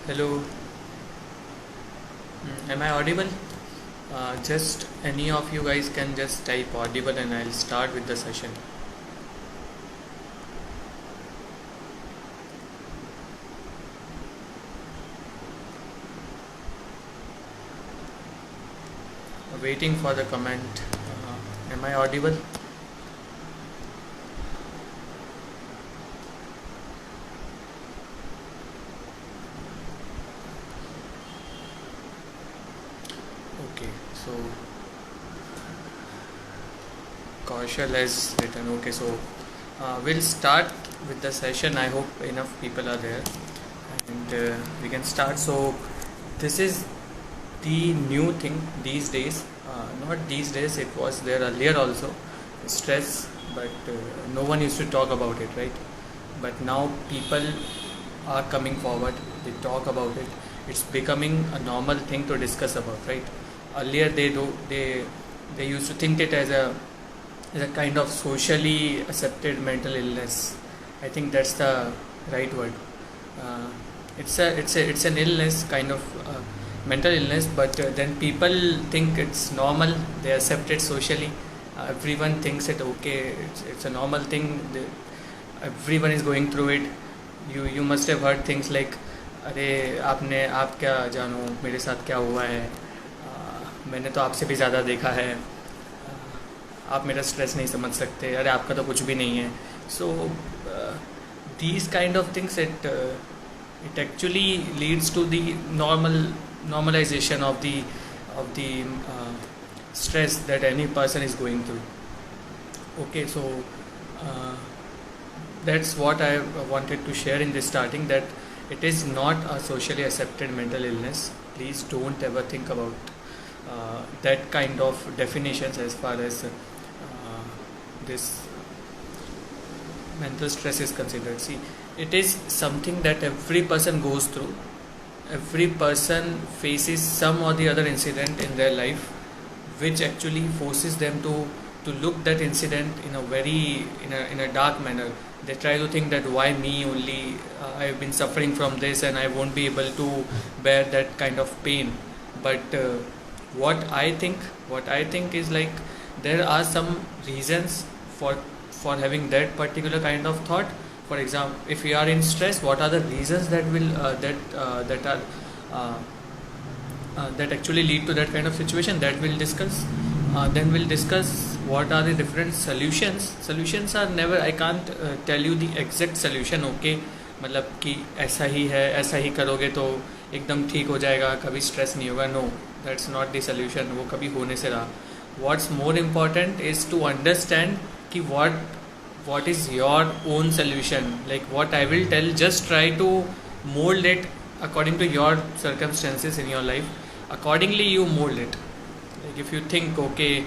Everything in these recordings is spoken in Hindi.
Hello, am I audible? Just any of you guys can just type audible and I'll start with the session. Waiting for the comment. Am I audible? Okay, so Kaushal has written. Okay, so we'll start with the session. I hope enough people are there and we can start. So this is the new thing these days. Not these days, it was there earlier also. Stress, but no one used to talk about it, right? But now people are coming forward. They talk about it. It's becoming a normal thing to discuss about, right? Earlier they used to think it as a kind of socially accepted mental illness. I think that's the right word. It's an illness, kind of mental illness, but then people think it's normal. They accept it socially. Everyone thinks it okay. It's a normal thing. Everyone is going through it. You must have heard things like, अरे आप क्या जानो मेरे साथ क्या हुआ है, मैंने तो आपसे भी ज़्यादा देखा है, आप मेरा स्ट्रेस नहीं समझ सकते, अरे आपका तो कुछ भी नहीं है. सो these kind of things, it actually leads to the normalization of the stress that any person is going through. Okay, so that's what I wanted to share in this starting, that it is not a socially accepted mental illness. Please don't ever think about that kind of definitions as far as this mental stress is considered. See, it is something that every person goes through. Every person faces some or the other incident in their life which actually forces them to look that incident in a dark manner. They try to think that why me only, I have been suffering from this and I won't be able to bear that kind of pain. But what I think is like, there are some reasons for having that particular kind of thought. For example, if you are in stress, what are the reasons that will that actually lead to that kind of situation? That we'll discuss. Then we'll discuss what are the different solutions. Solutions are never, I can't tell you the exact solution. Okay, मतलब कि ऐसा ही है, ऐसा ही करोगे तो एकदम ठीक हो जाएगा, कभी स्ट्रेस नहीं होगा. No, that's not the solution. वो कभी होने से रहा. What's more important is to understand कि what is your own solution. Like what I will tell, just try to mold it according to your circumstances in your life. Accordingly you mold it. Like if you think, okay,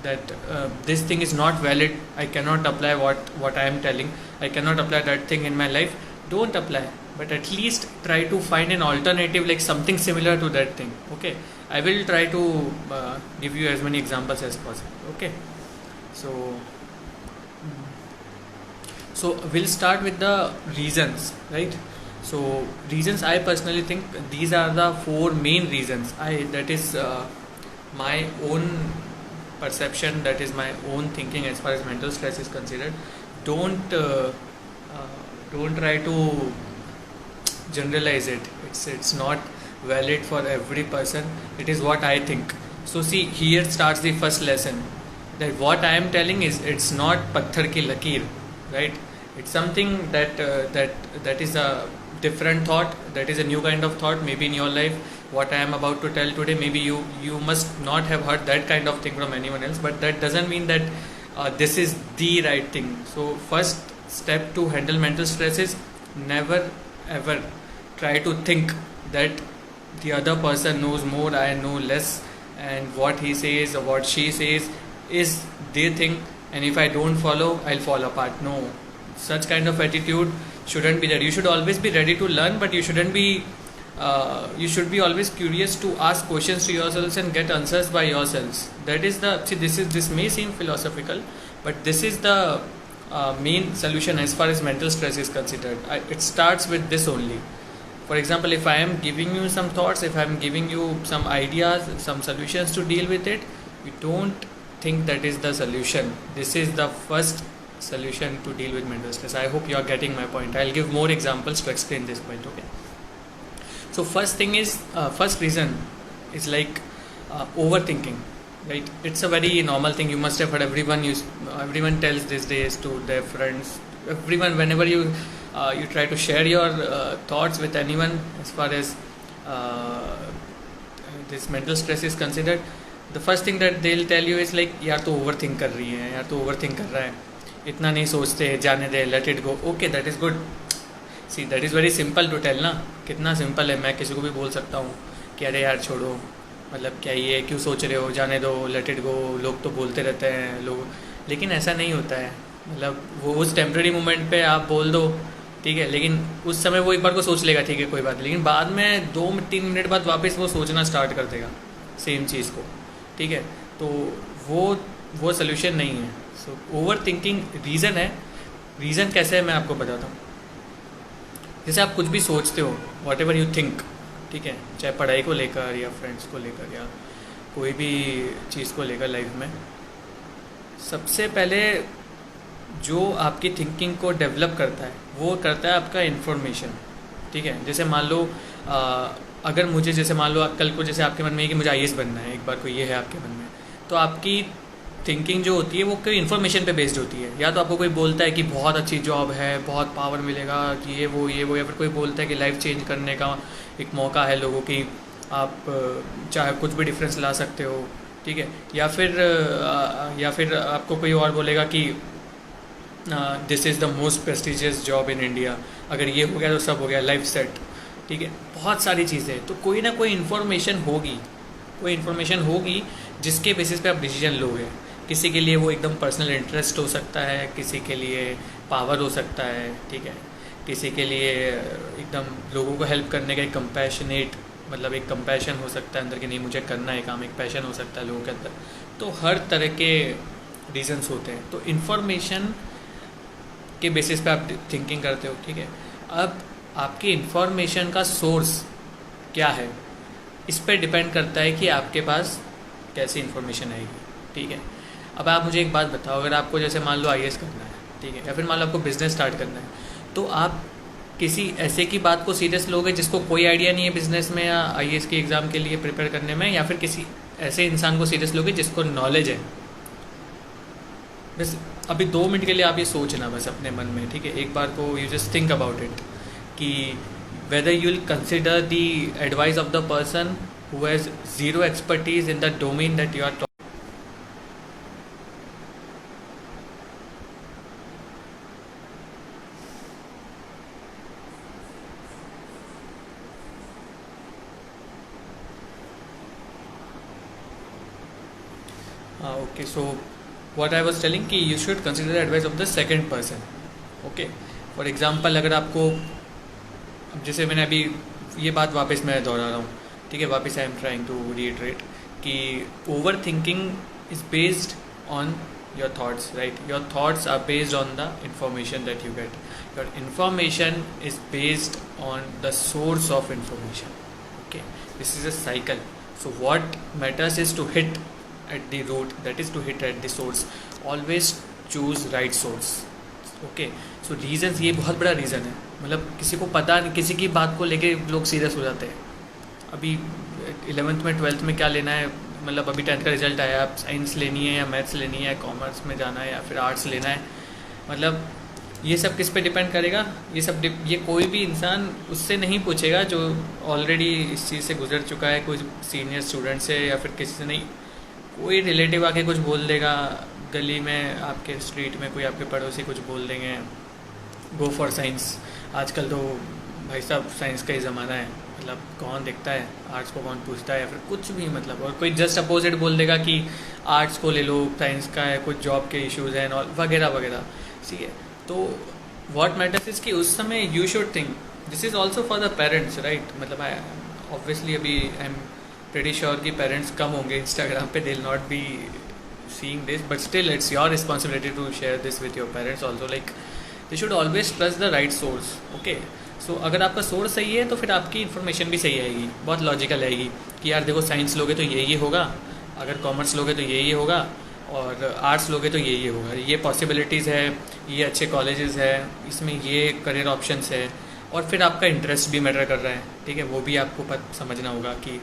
that this thing is not valid, I cannot apply what I am telling, I cannot apply that thing in my life, don't apply, but at least try to find an alternative, like something similar to that thing. Okay, I will try to give you as many examples as possible. Okay, so we'll start with the reasons, right? So reasons, I personally think these are the four main reasons. That is my own perception, that is my own thinking as far as mental stress is considered. Don't try to generalize it. It's not valid for every person. It is what I think. So see, here starts the first lesson, that what I am telling is, it's not patthar ki lakir, right? It's something that is a different thought, that is a new kind of thought maybe in your life. What I am about to tell today, maybe you must not have heard that kind of thing from anyone else, but that doesn't mean that this is the right thing. So first step to handle mental stress is, never ever try to think that the other person knows more, I know less, and what he says or what she says is their thing, and if I don't follow, I'll fall apart. No, such kind of attitude shouldn't be there. You should always be ready to learn, but you shouldn't be you should be always curious to ask questions to yourselves and get answers by yourselves. That is this may seem philosophical, but this is the main solution as far as mental stress is considered. It starts with this only. For example, if I am giving you some thoughts, if I am giving you some ideas, some solutions to deal with it, you don't think that is the solution. This is the first solution to deal with mental stress. I hope you are getting my point. I'll give more examples to explain this point. Okay. So first reason is like overthinking. Right? It's a very normal thing. You must have heard everyone tells these days to their friends. Everyone, whenever you try to share your thoughts with anyone as far as this mental stress is considered, the first thing that they'll tell you is like, यार तो overthink कर रही है, यार तो overthink कर रहा है, इतना नहीं सोचते, जाने दे, let it go. Okay, that is good. See, that is very simple to tell ना. कितना simple है, मैं किसी को भी बोल सकता हूँ कि अरे यार छोड़ो, मतलब क्या ये क्यों सोच रहे हो, जाने दो, लेट इट गो. लोग तो बोलते रहते हैं लोग, लेकिन ऐसा नहीं होता है. मतलब वो उस टेम्प्रेरी मोमेंट पे आप बोल दो, ठीक है, लेकिन उस समय वो एक बार को सोच लेगा, ठीक है कोई बात नहीं, लेकिन बाद में 2-3 मिनट बाद वापस वो सोचना स्टार्ट कर देगा सेम चीज़ को. ठीक है, तो वो सोल्यूशन नहीं है. सो ओवर थिंकिंग रीज़न है. रीज़न कैसे है मैं आपको बताता हूँ. जैसे आप कुछ भी सोचते हो, वॉट एवर यू थिंक, ठीक है, चाहे पढ़ाई को लेकर या फ्रेंड्स को लेकर या कोई भी चीज़ को लेकर लाइफ में, सबसे पहले जो आपकी थिंकिंग को डेवलप करता है वो करता है आपका इन्फॉर्मेशन. ठीक है, जैसे मान लो अगर मुझे, जैसे मान लो कल को जैसे आपके मन में है कि मुझे आईएएस बनना है, एक बार को ये है आपके मन में, तो आपकी थिंकिंग जो होती है वो कोई इन्फॉर्मेशन पे बेस्ड होती है. या तो आपको कोई बोलता है कि बहुत अच्छी जॉब है, बहुत पावर मिलेगा, कि ये वो, या फिर कोई बोलता है कि लाइफ चेंज करने का एक मौका है लोगों की, आप चाहे कुछ भी डिफरेंस ला सकते हो. ठीक है, या फिर आपको कोई और बोलेगा कि this is the most prestigious job in India, अगर ये हो गया तो सब हो गया, लाइफ सेट. ठीक है, बहुत सारी चीज़ें. तो कोई ना कोई इन्फॉर्मेशन होगी जिसके बेसिस पे आप डिसीजन लोगे. किसी के लिए वो एकदम पर्सनल इंटरेस्ट हो सकता है, किसी के लिए पावर हो सकता है. ठीक है, किसी के लिए एकदम लोगों को हेल्प करने का एक कंपैशनेट, मतलब एक कंपैशन हो सकता है अंदर कि नहीं मुझे करना है काम, एक पैशन हो सकता है लोगों के अंदर. तो हर तरह के रीजंस होते हैं. तो इन्फॉर्मेशन के बेसिस पे आप थिंकिंग करते हो. ठीक है, अब आपकी इन्फॉर्मेशन का सोर्स क्या है, इस पर डिपेंड करता है कि आपके पास कैसी इन्फॉर्मेशन आएगी. ठीक है, अब आप मुझे एक बात बताओ, अगर आपको जैसे मान लो आईएएस करना है, ठीक है, या फिर मान लो आपको बिजनेस स्टार्ट करना है, तो आप किसी ऐसे की बात को सीरियस लोगे जिसको कोई आइडिया नहीं है बिजनेस में या आईएएस के एग्ज़ाम के लिए प्रिपेयर करने में, या फिर किसी ऐसे इंसान को सीरियस लोगे जिसको नॉलेज है. बस अभी 2 मिनट के लिए आप ये सोचना बस अपने मन में. ठीक है, एक बार को you just think about it कि whether you will consider the advice of the person who has zero expertise in the domain that you are talking. Okay, so what I was telling कि you should consider the advice of the second person. Okay, for example, अगर आपको, जैसे मैंने अभी ये बात वापस मैं दोहरा रहा हूँ, ठीक है, वापस I am trying to reiterate कि over thinking is based on your thoughts. Right, your thoughts are based on the information that you get. Your information is based on the source of information. Okay, this is a cycle. So what matters is to hit at the root, that is to hit at the source. Always choose right source. Okay, so reasons, ये बहुत बड़ा रीज़न है. मतलब किसी को पता नहीं, किसी की बात को लेके लोग सीरियस हो जाते हैं. अभी 11th में 12th में क्या लेना है, मतलब अभी 10th का रिजल्ट आया, आप साइंस लेनी है या मैथ्स लेनी है, कॉमर्स में जाना है या फिर आर्ट्स लेना है. मतलब ये सब किस पे डिपेंड करेगा, ये कोई भी इंसान उससे नहीं पूछेगा जो ऑलरेडी इस चीज़ से गुजर चुका है, कोई सीनियर स्टूडेंट से या फिर किसी से नहीं. कोई रिलेटिव आके कुछ बोल देगा, गली में आपके स्ट्रीट में कोई आपके पड़ोसी कुछ बोल देंगे, गो फॉर साइंस. आजकल तो भाई साहब साइंस का ही ज़माना है, मतलब कौन देखता है आर्ट्स को, कौन पूछता है, या फिर कुछ भी, मतलब. और कोई जस्ट अपोजिट बोल देगा कि आर्ट्स को ले लो, साइंस का है, कुछ जॉब के इश्यूज़ हैं और वगैरह वगैरह. ठीक है, तो व्हाट मैटर्स इज़ कि उस समय you should think. This is also for the parents. Right, मतलब ऑब्वियसली अभी आई एम प्रेटी श्योर कि पेरेंट्स कम होंगे इंस्टाग्राम पे, दे will not be seeing this, but still it's your responsibility to share this with your parents also. Like they should always trust the right source. Okay, so अगर आपका सोर्स सही है तो फिर आपकी इन्फॉर्मेशन भी सही आएगी, बहुत लॉजिकल आएगी कि यार देखो साइंस लोगे तो ये होगा, अगर कॉमर्स लोगे तो ये होगा, और आर्ट्स लोगे तो ये होगा, ये पॉसिबिलिटीज़ है, ये अच्छे कॉलेजेस है, इसमें ये करियर ऑप्शंस है, और फिर आपका इंटरेस्ट भी मैटर कर रहा है, ठीक है, वो भी आपको समझना होगा कि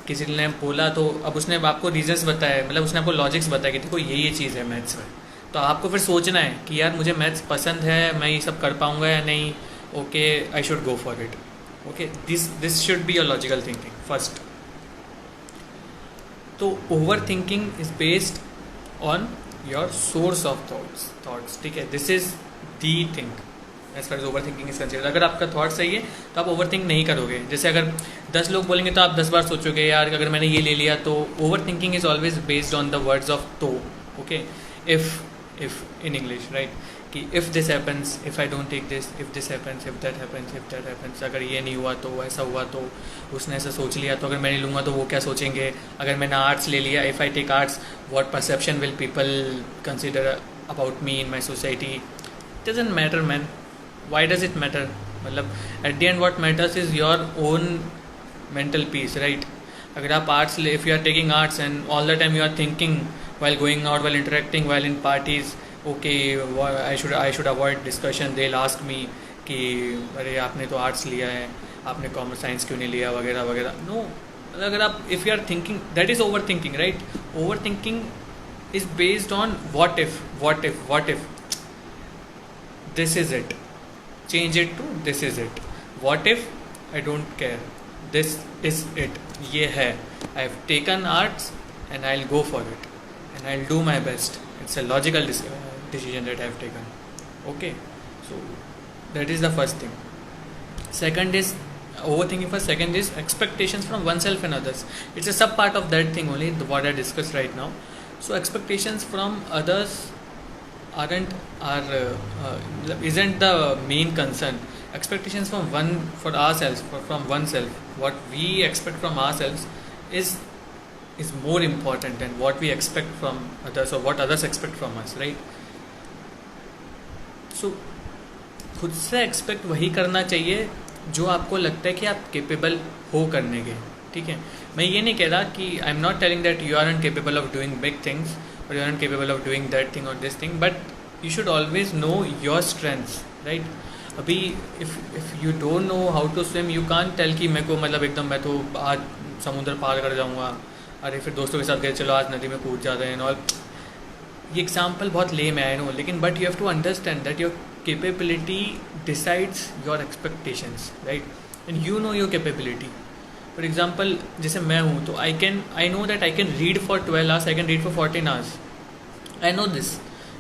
किसी ने बोला तो अब उसने आपको रीजंस बताया, मतलब उसने आपको लॉजिक्स बताया कि देखो ये चीज़ है मैथ्स में, तो आपको फिर सोचना है कि यार मुझे मैथ्स पसंद है, मैं ये सब कर पाऊँगा या नहीं, okay I should go for it. Okay, this should be your logical thinking first. तो over thinking is based on your source of thoughts, ठीक है, this is the thing as far as over thinking is considered. अगर आपका थॉट सही है तो आप ओवर थिंक नहीं करोगे. जैसे अगर 10 लोग बोलेंगे तो आप 10 बार सोचोगे यार अगर मैंने ये ले लिया, तो over thinking is always based on the words of तो. Okay, if in English, right, कि if this happens, if I don't take this, if this happens, if that happens, अगर ये नहीं हुआ तो ऐसा हुआ, तो उसने ऐसा सोच लिया, तो अगर मैं नहीं लूँगा तो वो क्या सोचेंगे, अगर मैंने आर्ट्स ले लिया, if I take arts what perception will people consider about me in my society. Doesn't matter man, why does it matter? मतलब at the end what matters is your own mental peace, right? अगर आप आर्ट्स ले, if you are taking arts and all the time you are thinking while going out, while interacting, while in parties, okay I should avoid discussion, they'll ask me कि अरे आपने तो आर्ट्स लिया है, आपने कॉमर्स साइंस क्यों नहीं लिया, वगैरह वगैरह. नो, अगर आप if you are thinking, that is overthinking, right? Overthinking is based on what if this is it, change it to this is it, what if I don't care, this is it, ये है, I have taken arts and I'll go for it and I'll do my best, it's a logical decision that I have taken. Okay, so that is the first thing. Second is overthinking. For second is expectations from oneself and others. It's a sub part of that thing only, what I discussed right now. So expectations from others isn't the main concern. Expectations from ourselves, from oneself, what we expect from ourselves is more important than what we expect from others or what others expect from us, right? So खुद से एक्सपेक्ट वही करना चाहिए जो आपको लगता है कि आप केपेबल हो करने के, ठीक है. मैं ये नहीं कह रहा कि I am not telling that you are not capable of doing big things or you aren't capable of doing that thing or this thing, but you should always know your strengths, right? अभी if you don't know how to swim, you can't tell कि मेरे को मतलब एकदम मैं तो आज समुद्र पार कर जाऊँगा, अरे फिर दोस्तों के साथ गए चलो आज नदी में कूद जाते हैं और ये एग्जाम्पल बहुत लेम है, आई नो, लेकिन but you have to understand that your capability decides your expectations, right? And you know your capability. For example जैसे मैं हूँ तो I know that I can read for 12 hours, I can read for 14 hours, I know this.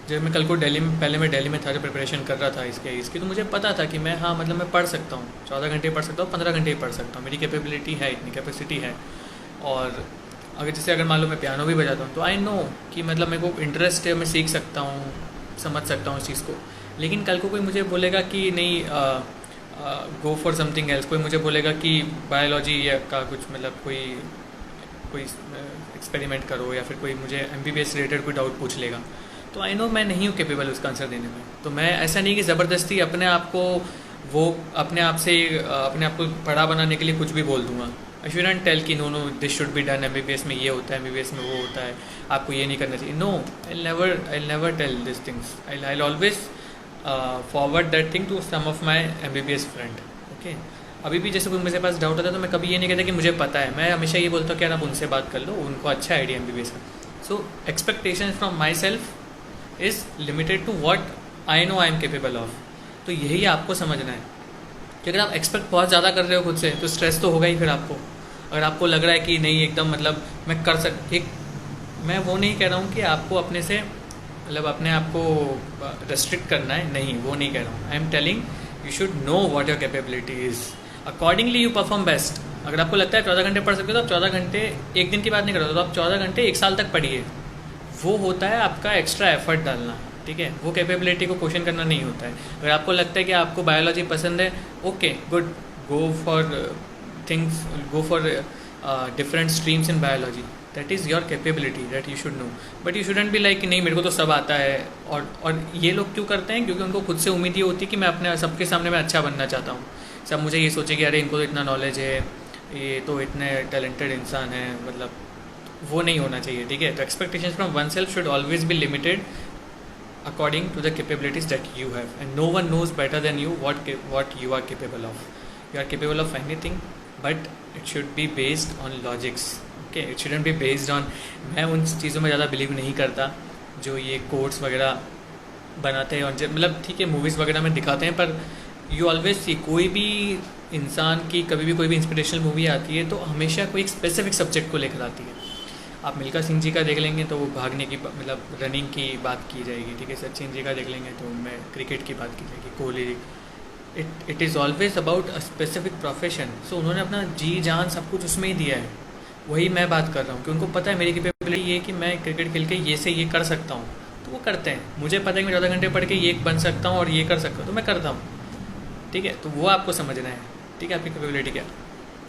जब मैं कल को पहले मैं दिल्ली में था, जब प्रिपरेशन कर रहा था इसकी तो मुझे पता था कि मैं हाँ मतलब मैं पढ़ सकता हूँ, 14 घंटे पढ़ सकता हूँ, 15 घंटे पढ़ सकता हूँ, मेरी कैपेबिलिटी है, इतनी कैपेसिटी है. और अगर मान लो मैं पियानो भी बजाता हूँ तो आई नो कि मतलब मेरे को इंटरेस्ट है, मैं सीख सकता हूँ, समझ सकता हूँ उस चीज़ को. लेकिन कल को कोई मुझे बोलेगा कि नहीं गो फॉर समथिंग एल्स, कोई मुझे बोलेगा कि बायोलॉजी या का कुछ मतलब कोई एक्सपेरिमेंट करो, या फिर कोई मुझे MBBS रिलेटेड कोई डाउट पूछ लेगा, तो आई नो मैं नहीं हूँ केपेबल उसका आंसर देने में. तो मैं ऐसा नहीं कि ज़बरदस्ती अपने आप को बड़ा बनाने के लिए कुछ भी बोल दूंगा. आई शुडंट टेल कि no this should be done, MBBS में ये होता है, MBBS में वो होता है, आपको ये नहीं करना चाहिए. No, I never tell this things. I always forward that thing to some of my MBBS friend. Okay, अभी भी जैसे कोई मेरे पास डाउट आता है तो मैं कभी ये नहीं कहता कि मुझे पता है, मैं हमेशा ये बोलता हूँ कि यार आप उनसे बात कर लो, उनको अच्छा आइडिया MBBS का. So expectation from myself is limited to what I know I am capable of. तो यही आपको समझना है कि अगर आप एक्सपेक्ट बहुत ज़्यादा कर रहे हो खुद से तो स्ट्रेस तो होगा ही. फिर आपको अगर आपको लग रहा है कि नहीं एकदम मतलब मैं कर मैं वो नहीं कह रहा हूँ कि आपको अपने से मतलब अपने आप को रेस्ट्रिक्ट करना है, नहीं वो नहीं कह रहा हूँ. आई am telling you should know what your capability is, accordingly you perform best. अगर आपको लगता है 14 घंटे पढ़ सकते हो तो आप 14 घंटे एक दिन की बात नहीं कर रहे हो, तो आप 14 घंटे एक साल तक पढ़िए. वो होता है आपका एक्स्ट्रा एफर्ट डालना, ठीक है, वो कैपेबिलिटी को क्वेश्चन करना नहीं होता है. अगर आपको लगता है कि आपको बायोलॉजी पसंद है, okay good, go for different streams in biology, that is your capability that you should know, but you shouldn't be like नहीं मेरे को तो सब आता है। और ये लोग क्यों करते हैं? क्योंकि उनको खुद से उम्मीद ये होती है कि मैं अपने सबके सामने मैं अच्छा बनना चाहता हूँ, सब मुझे ये सोचे कि अरे इनको तो इतना नॉलेज है, ये तो इतने टैलेंटेड इंसान है, मतलब वो नहीं होना चाहिए, ठीक है। तो expectations from one self should always be limited according to the capabilities that you have, and no one knows better than you what you are capable of. You are capable of anything, but it should be based on logics. Okay, it shouldn't be based on, मैं उन चीज़ों में ज़्यादा बिलीव नहीं करता जो ये कोर्स वगैरह बनाते हैं, और मतलब ठीक है मूवीज़ वगैरह में दिखाते हैं, पर यू ऑलवेज सी कोई भी इंसान की कभी भी कोई भी इंस्पिरेशनल मूवी आती है तो हमेशा कोई एक स्पेसिफिक सब्जेक्ट को लेकर आती है। आप मिल्खा सिंह जी का देख लेंगे तो वो भागने की मतलब रनिंग की बात की जाएगी, ठीक है। सचिन जी का देख लेंगे तो उनमें क्रिकेट की बात की जाएगी, Kohli. It is always about a specific profession. So उन्होंने अपना जी जान सब कुछ उसमें ही दिया है। वही मैं बात कर रहा हूँ कि उनको पता है मेरी कैपेबिलिटी ये कि मैं क्रिकेट खेल के ये से ये कर सकता हूँ, तो वो करते हैं। मुझे पता है कि मैं 14 घंटे पढ़ के ये बन सकता हूँ और ये कर सकता हूँ, तो मैं करता हूँ, ठीक है। तो वो आपको समझना है, ठीक है, आपकी कैपेबिलिटी क्या।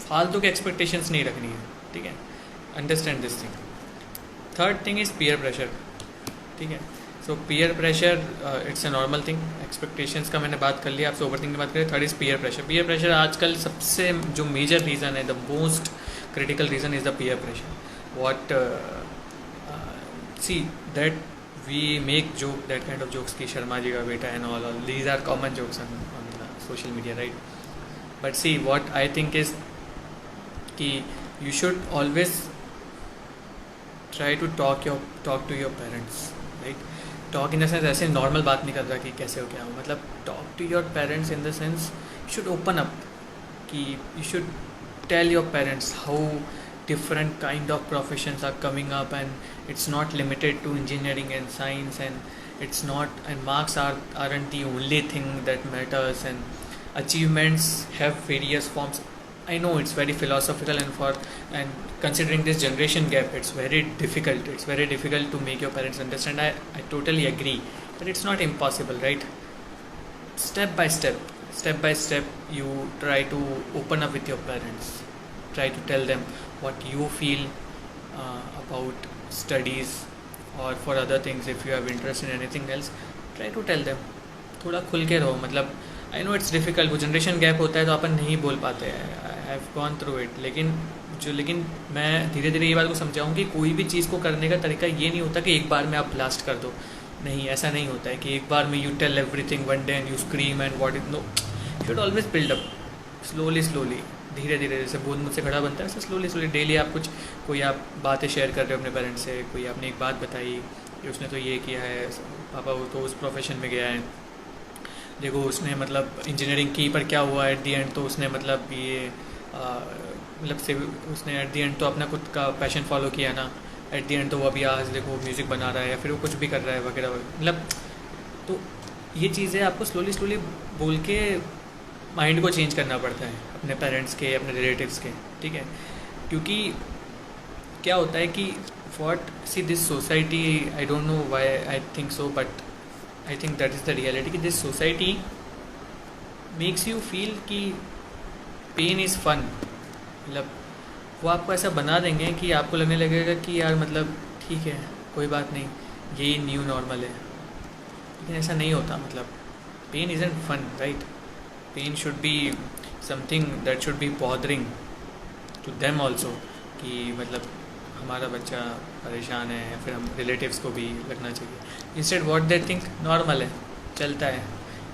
फालतू के एक्सपेक्टेशंस नहीं रखनी है, ठीक है। Understand this thing. Third thing is peer pressure, ठीक है। So peer pressure it's a normal thing. Expectations का मैंने बात कर लिया, आपसे ओवर थिंकिंग की बात करें। Third is peer pressure. Peer pressure आजकल सबसे जो मेजर रीज़न है, the most critical reason is the peer pressure. What see that we make joke, that kind of jokes की शर्मा जी का बेटा and all these are common jokes on social media, right. But see what I think is कि you should always try to talk to your parents, right? Talk in the sense ऐसे नॉर्मल बात नहीं कर रहा कि कैसे हो क्या हो, मतलब talk to your parents in the sense you should open up, कि you should tell your parents how different kind of professions are coming up, and it's not limited to engineering and science, and it's not, and marks aren't the only thing that matters, and achievements have various forms. I know it's very philosophical, and considering this generation gap, it's very difficult to make your parents understand. I totally agree, but it's not impossible, right? Step by step you try to open up with your parents, try to tell them what you feel about studies, or for other things if you have interest in anything else, try to tell them. थोड़ा खुल के रहो, मतलब आई नो इट्स डिफ़िकल्ट, वो जनरेशन गैप होता है तो अपन नहीं बोल पाते हैं, I have gone through it. लेकिन मैं धीरे धीरे ये बात को समझाऊँ कि कोई भी चीज़ को करने का तरीका ये नहीं होता कि एक बार में आप ब्लास्ट कर दो, नहीं, ऐसा नहीं होता है कि एक बार में you tell everything one day and you scream and what is no. Should always build up slowly, धीरे धीरे, जैसे बूंद मुझसे घड़ा बनता है, ऐसे स्लोली डेली आप कोई आप बातें शेयर कर रहे हो अपने पेरेंट्स से, कोई आपने एक बात बताई कि उसने तो ये किया है, पापा वो तो उस प्रोफेशन में गया है, देखो उसने मतलब इंजीनियरिंग की पर क्या हुआ एट दी एंड, तो उसने मतलब ये मतलब से उसने एट दी एंड तो अपना खुद का पैशन फॉलो किया ना, एट दी एंड तो वो अभी आज देखो म्यूज़िक बना रहा है या फिर वो कुछ भी कर रहा है वगैरह मतलब। तो ये चीज़ें आपको स्लोली बोल के माइंड को चेंज करना पड़ता है अपने पेरेंट्स के, अपने रिलेटिव्स के, ठीक है। क्योंकि क्या होता है कि what see this society, I don't know why I think so, but I think that is the reality, कि this society makes you feel कि पेन इज़ फन। मतलब वो आपको ऐसा बना देंगे कि आपको लगने लगेगा कि यार मतलब ठीक है कोई बात नहीं, यही न्यू नॉर्मल है। लेकिन ऐसा नहीं होता, मतलब pain isn't fun, right. Pain should be something that should be bothering to them also, कि मतलब हमारा बच्चा परेशान है, या फिर हम रिलेटिव्स को भी लगना चाहिए। Instead what they think normal है, चलता है,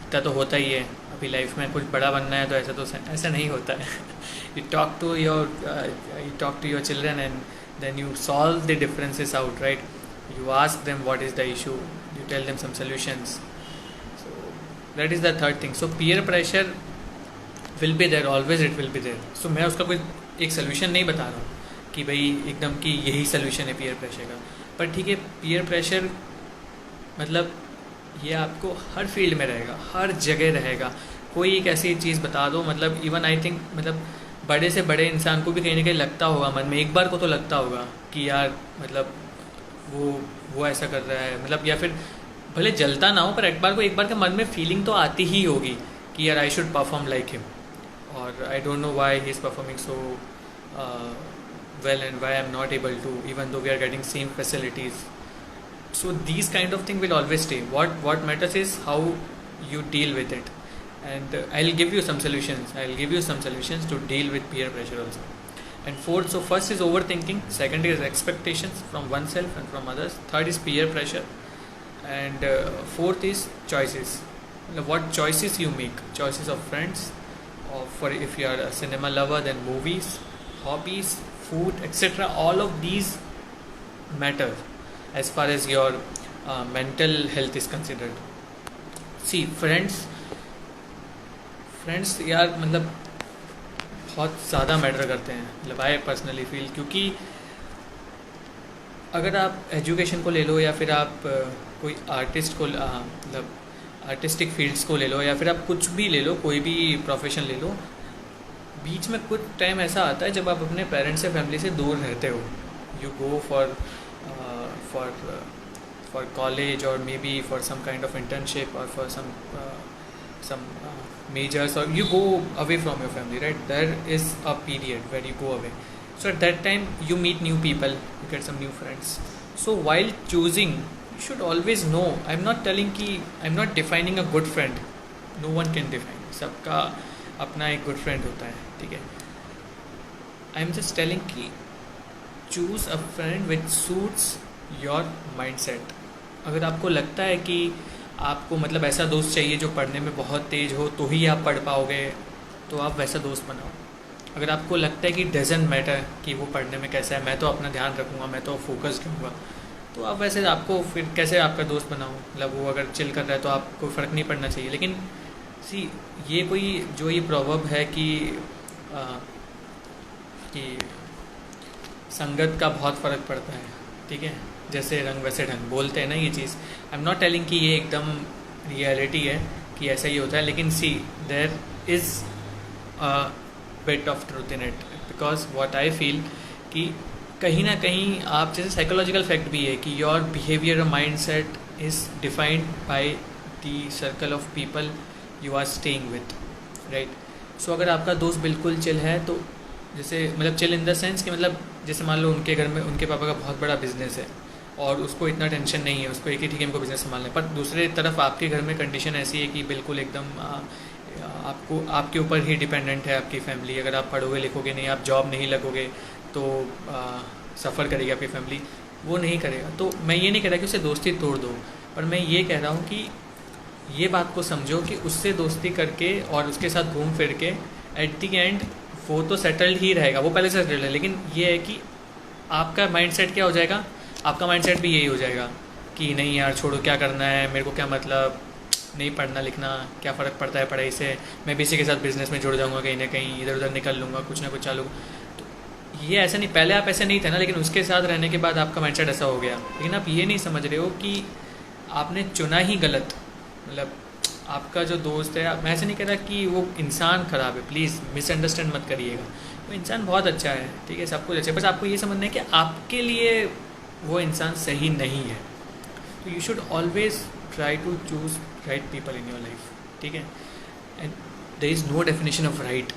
इतना तो होता ही है, अभी लाइफ में कुछ बड़ा बनना है तो ऐसा नहीं होता है। You talk to your children and then you solve the differences out, right. You ask them what is the issue, you tell them some solutions. So that is the third thing. So peer pressure will be there, always it will be there. सो मैं उसका कोई एक सोल्यूशन नहीं बता रहा हूँ कि भाई एकदम कि यही सोल्यूशन है पीयर प्रेशर का, पर ठीक है पीयर प्रेशर मतलब ये आपको हर फील्ड में रहेगा, हर जगह रहेगा। कोई एक ऐसी चीज़ बता दो, मतलब इवन आई थिंक मतलब बड़े से बड़े इंसान को भी कहीं ना कहीं लगता होगा मन में, एक बार को तो लगता होगा कि यार मतलब वो ऐसा कर रहा है, मतलब या फिर भले जलता ना हो पर एक बार के मन में फीलिंग तो आती ही होगी कि यार I should perform like him, और I don't know why he is performing so well and why I'm not able to, even though we are getting same facilities. So these kind of thing will always stay. What matters is how you deal with it. And I'll give you some solutions. I'll give you some solutions to deal with peer pressure also. And fourth, so first is overthinking, second is expectations from oneself and from others, third is peer pressure, and fourth is choices. What choices you make, choices of friends, or for if you are a cinema lover, then movies, hobbies, food, etc. All of these matter as far as your mental health is considered. See, friends यार मतलब बहुत ज़्यादा मैटर करते हैं, मतलब आई पर्सनली फील, क्योंकि अगर आप एजुकेशन को ले लो या फिर आप कोई आर्टिस्ट को मतलब आर्टिस्टिक फील्ड्स को ले लो या फिर आप कुछ भी ले लो, कोई भी प्रोफेशन ले लो, बीच में कुछ टाइम ऐसा आता है जब आप अपने पेरेंट्स से फैमिली से दूर रहते हो. यू गो फॉर कॉलेज और maybe for some kind of internship और for some majors, or you go away from your family, right? There is a period where you go away. So at that time you meet new people, you get some new friends. So while choosing, you should always know, I'm not defining a good friend. No one can define. सबका अपना एक good friend होता है, ठीक है? I'm just telling कि choose a friend which suits your mindset. अगर आपको लगता है कि आपको मतलब ऐसा दोस्त चाहिए जो पढ़ने में बहुत तेज़ हो तो ही आप पढ़ पाओगे, तो आप वैसा दोस्त बनाओ. अगर आपको लगता है कि डजेंट मैटर कि वो पढ़ने में कैसा है, मैं तो अपना ध्यान रखूँगा, मैं तो फोकस्ड रहूँगा, तो आप वैसे आपको फिर कैसे आपका दोस्त बनाओ. मतलब वो अगर चिल कर रहा है तो आपको फ़र्क नहीं पड़ना चाहिए. लेकिन सी ये कोई जो ये प्रॉवर्ब है कि संगत का बहुत फ़र्क पड़ता है, ठीक है, जैसे रंग वैसे ढंग बोलते हैं ना ये चीज़. आई एम नॉट टेलिंग कि ये एकदम रियलिटी है कि ऐसा ही होता है, लेकिन see there is a bit of truth in it, because what I feel कि कहीं ना कहीं आप जैसे साइकोलॉजिकल फैक्ट भी है कि your behaviour mind set is defined by the circle of people you are staying with, right. So अगर आपका दोस्त बिल्कुल चिल है, तो जैसे मतलब चिल इन द सेंस कि मतलब जैसे मान लो उनके घर में उनके पापा का बहुत बड़ा बिजनेस है और उसको इतना टेंशन नहीं है, उसको एक ही ठीक है इनको बिज़नेस संभालना है, पर दूसरे तरफ आपके घर में कंडीशन ऐसी है कि बिल्कुल एकदम आपके ऊपर ही डिपेंडेंट है आपकी फैमिली. अगर आप पढ़ोगे लिखोगे नहीं, आप जॉब नहीं लगोगे तो सफ़र करेगी आपकी फैमिली, वो नहीं करेगा. तो मैं ये नहीं कह रहा कि उसे दोस्ती तोड़ दो, पर मैं ये कह रहा हूँ कि ये बात को समझो कि उससे दोस्ती करके और उसके साथ घूम फिर के एट दी एंड वो तो सेटल्ड ही रहेगा, वो पहले से सेटल्ड है. लेकिन ये है कि आपका माइंडसेट क्या हो जाएगा, आपका माइंडसेट भी यही हो जाएगा कि नहीं यार छोड़ो, क्या करना है मेरे को, क्या मतलब नहीं पढ़ना लिखना, क्या फ़र्क पड़ता है पढ़ाई से, मैं भी इसी के साथ बिज़नेस में जुड़ जाऊँगा, कहीं ना कहीं इधर उधर निकल लूँगा, कुछ ना कुछ चालू. तो ये ऐसा नहीं, पहले आप ऐसे नहीं थे ना, लेकिन उसके साथ रहने के बाद आपका माइंडसेट ऐसा हो गया. लेकिन आप ये नहीं समझ रहे हो कि आपने चुना ही गलत. मतलब आपका जो दोस्त है, मैं ऐसे नहीं कह रहा कि वो इंसान ख़राब है, प्लीज़ मिसअंडरस्टैंड मत करिएगा. वो इंसान बहुत अच्छा है, ठीक है, सब कुछ अच्छा है, बस आपको ये समझना है कि आपके लिए वो इंसान सही नहीं है. तो you should always try to choose right people in your life, ठीक है. And there is no definition of right.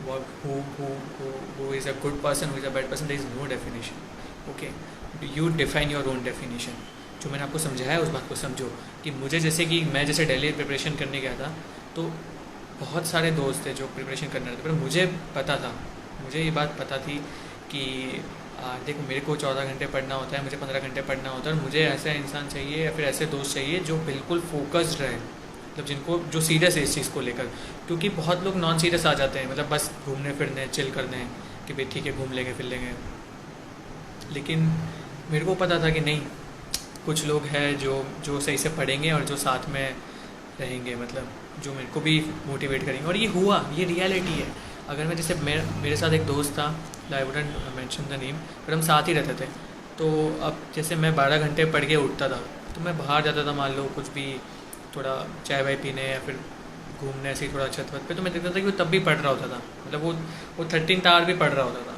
who is a good person, who is a bad person, there is no definition. Okay, you define your own definition. जो मैंने आपको समझाया है उस बात को समझो कि मुझे जैसे कि मैं जैसे दिल्ली प्रिपरेशन करने गया था, तो बहुत सारे दोस्त थे जो प्रिपरेशन करने रहे थे, पर मुझे पता था, मुझे ये बात पता थी कि देखो मेरे को 14 घंटे पढ़ना होता है, मुझे 15 घंटे पढ़ना होता है, और मुझे ऐसा इंसान चाहिए या फिर ऐसे दोस्त चाहिए जो बिल्कुल फोकस्ड रहे, मतलब जिनको जो सीरियस है इस चीज़ को लेकर. क्योंकि बहुत लोग नॉन सीरियस आ जाते हैं, मतलब बस घूमने फिरने चिल करने कि भाई ठीक है घूम लेंगे फिर लेंगे. लेकिन मेरे को पता था कि नहीं, कुछ लोग हैं जो सही से पढ़ेंगे और जो साथ में रहेंगे, मतलब जो मेरे को भी मोटिवेट करेंगे. और ये हुआ, ये रियलिटी है. अगर मैं जैसे मेरे साथ एक दोस्त था, I wouldn't mention the name, पर हम साथ ही रहते थे. तो अब जैसे मैं 12 घंटे पढ़ के उठता था, तो मैं बाहर जाता था, मान लो कुछ भी थोड़ा चाय वाय पीने या फिर घूमने ऐसे ही थोड़ा छत वत पे, तो मैं देखता था कि वो तब भी पढ़ रहा होता था, मतलब वो 13th आवर भी पढ़ रहा होता था.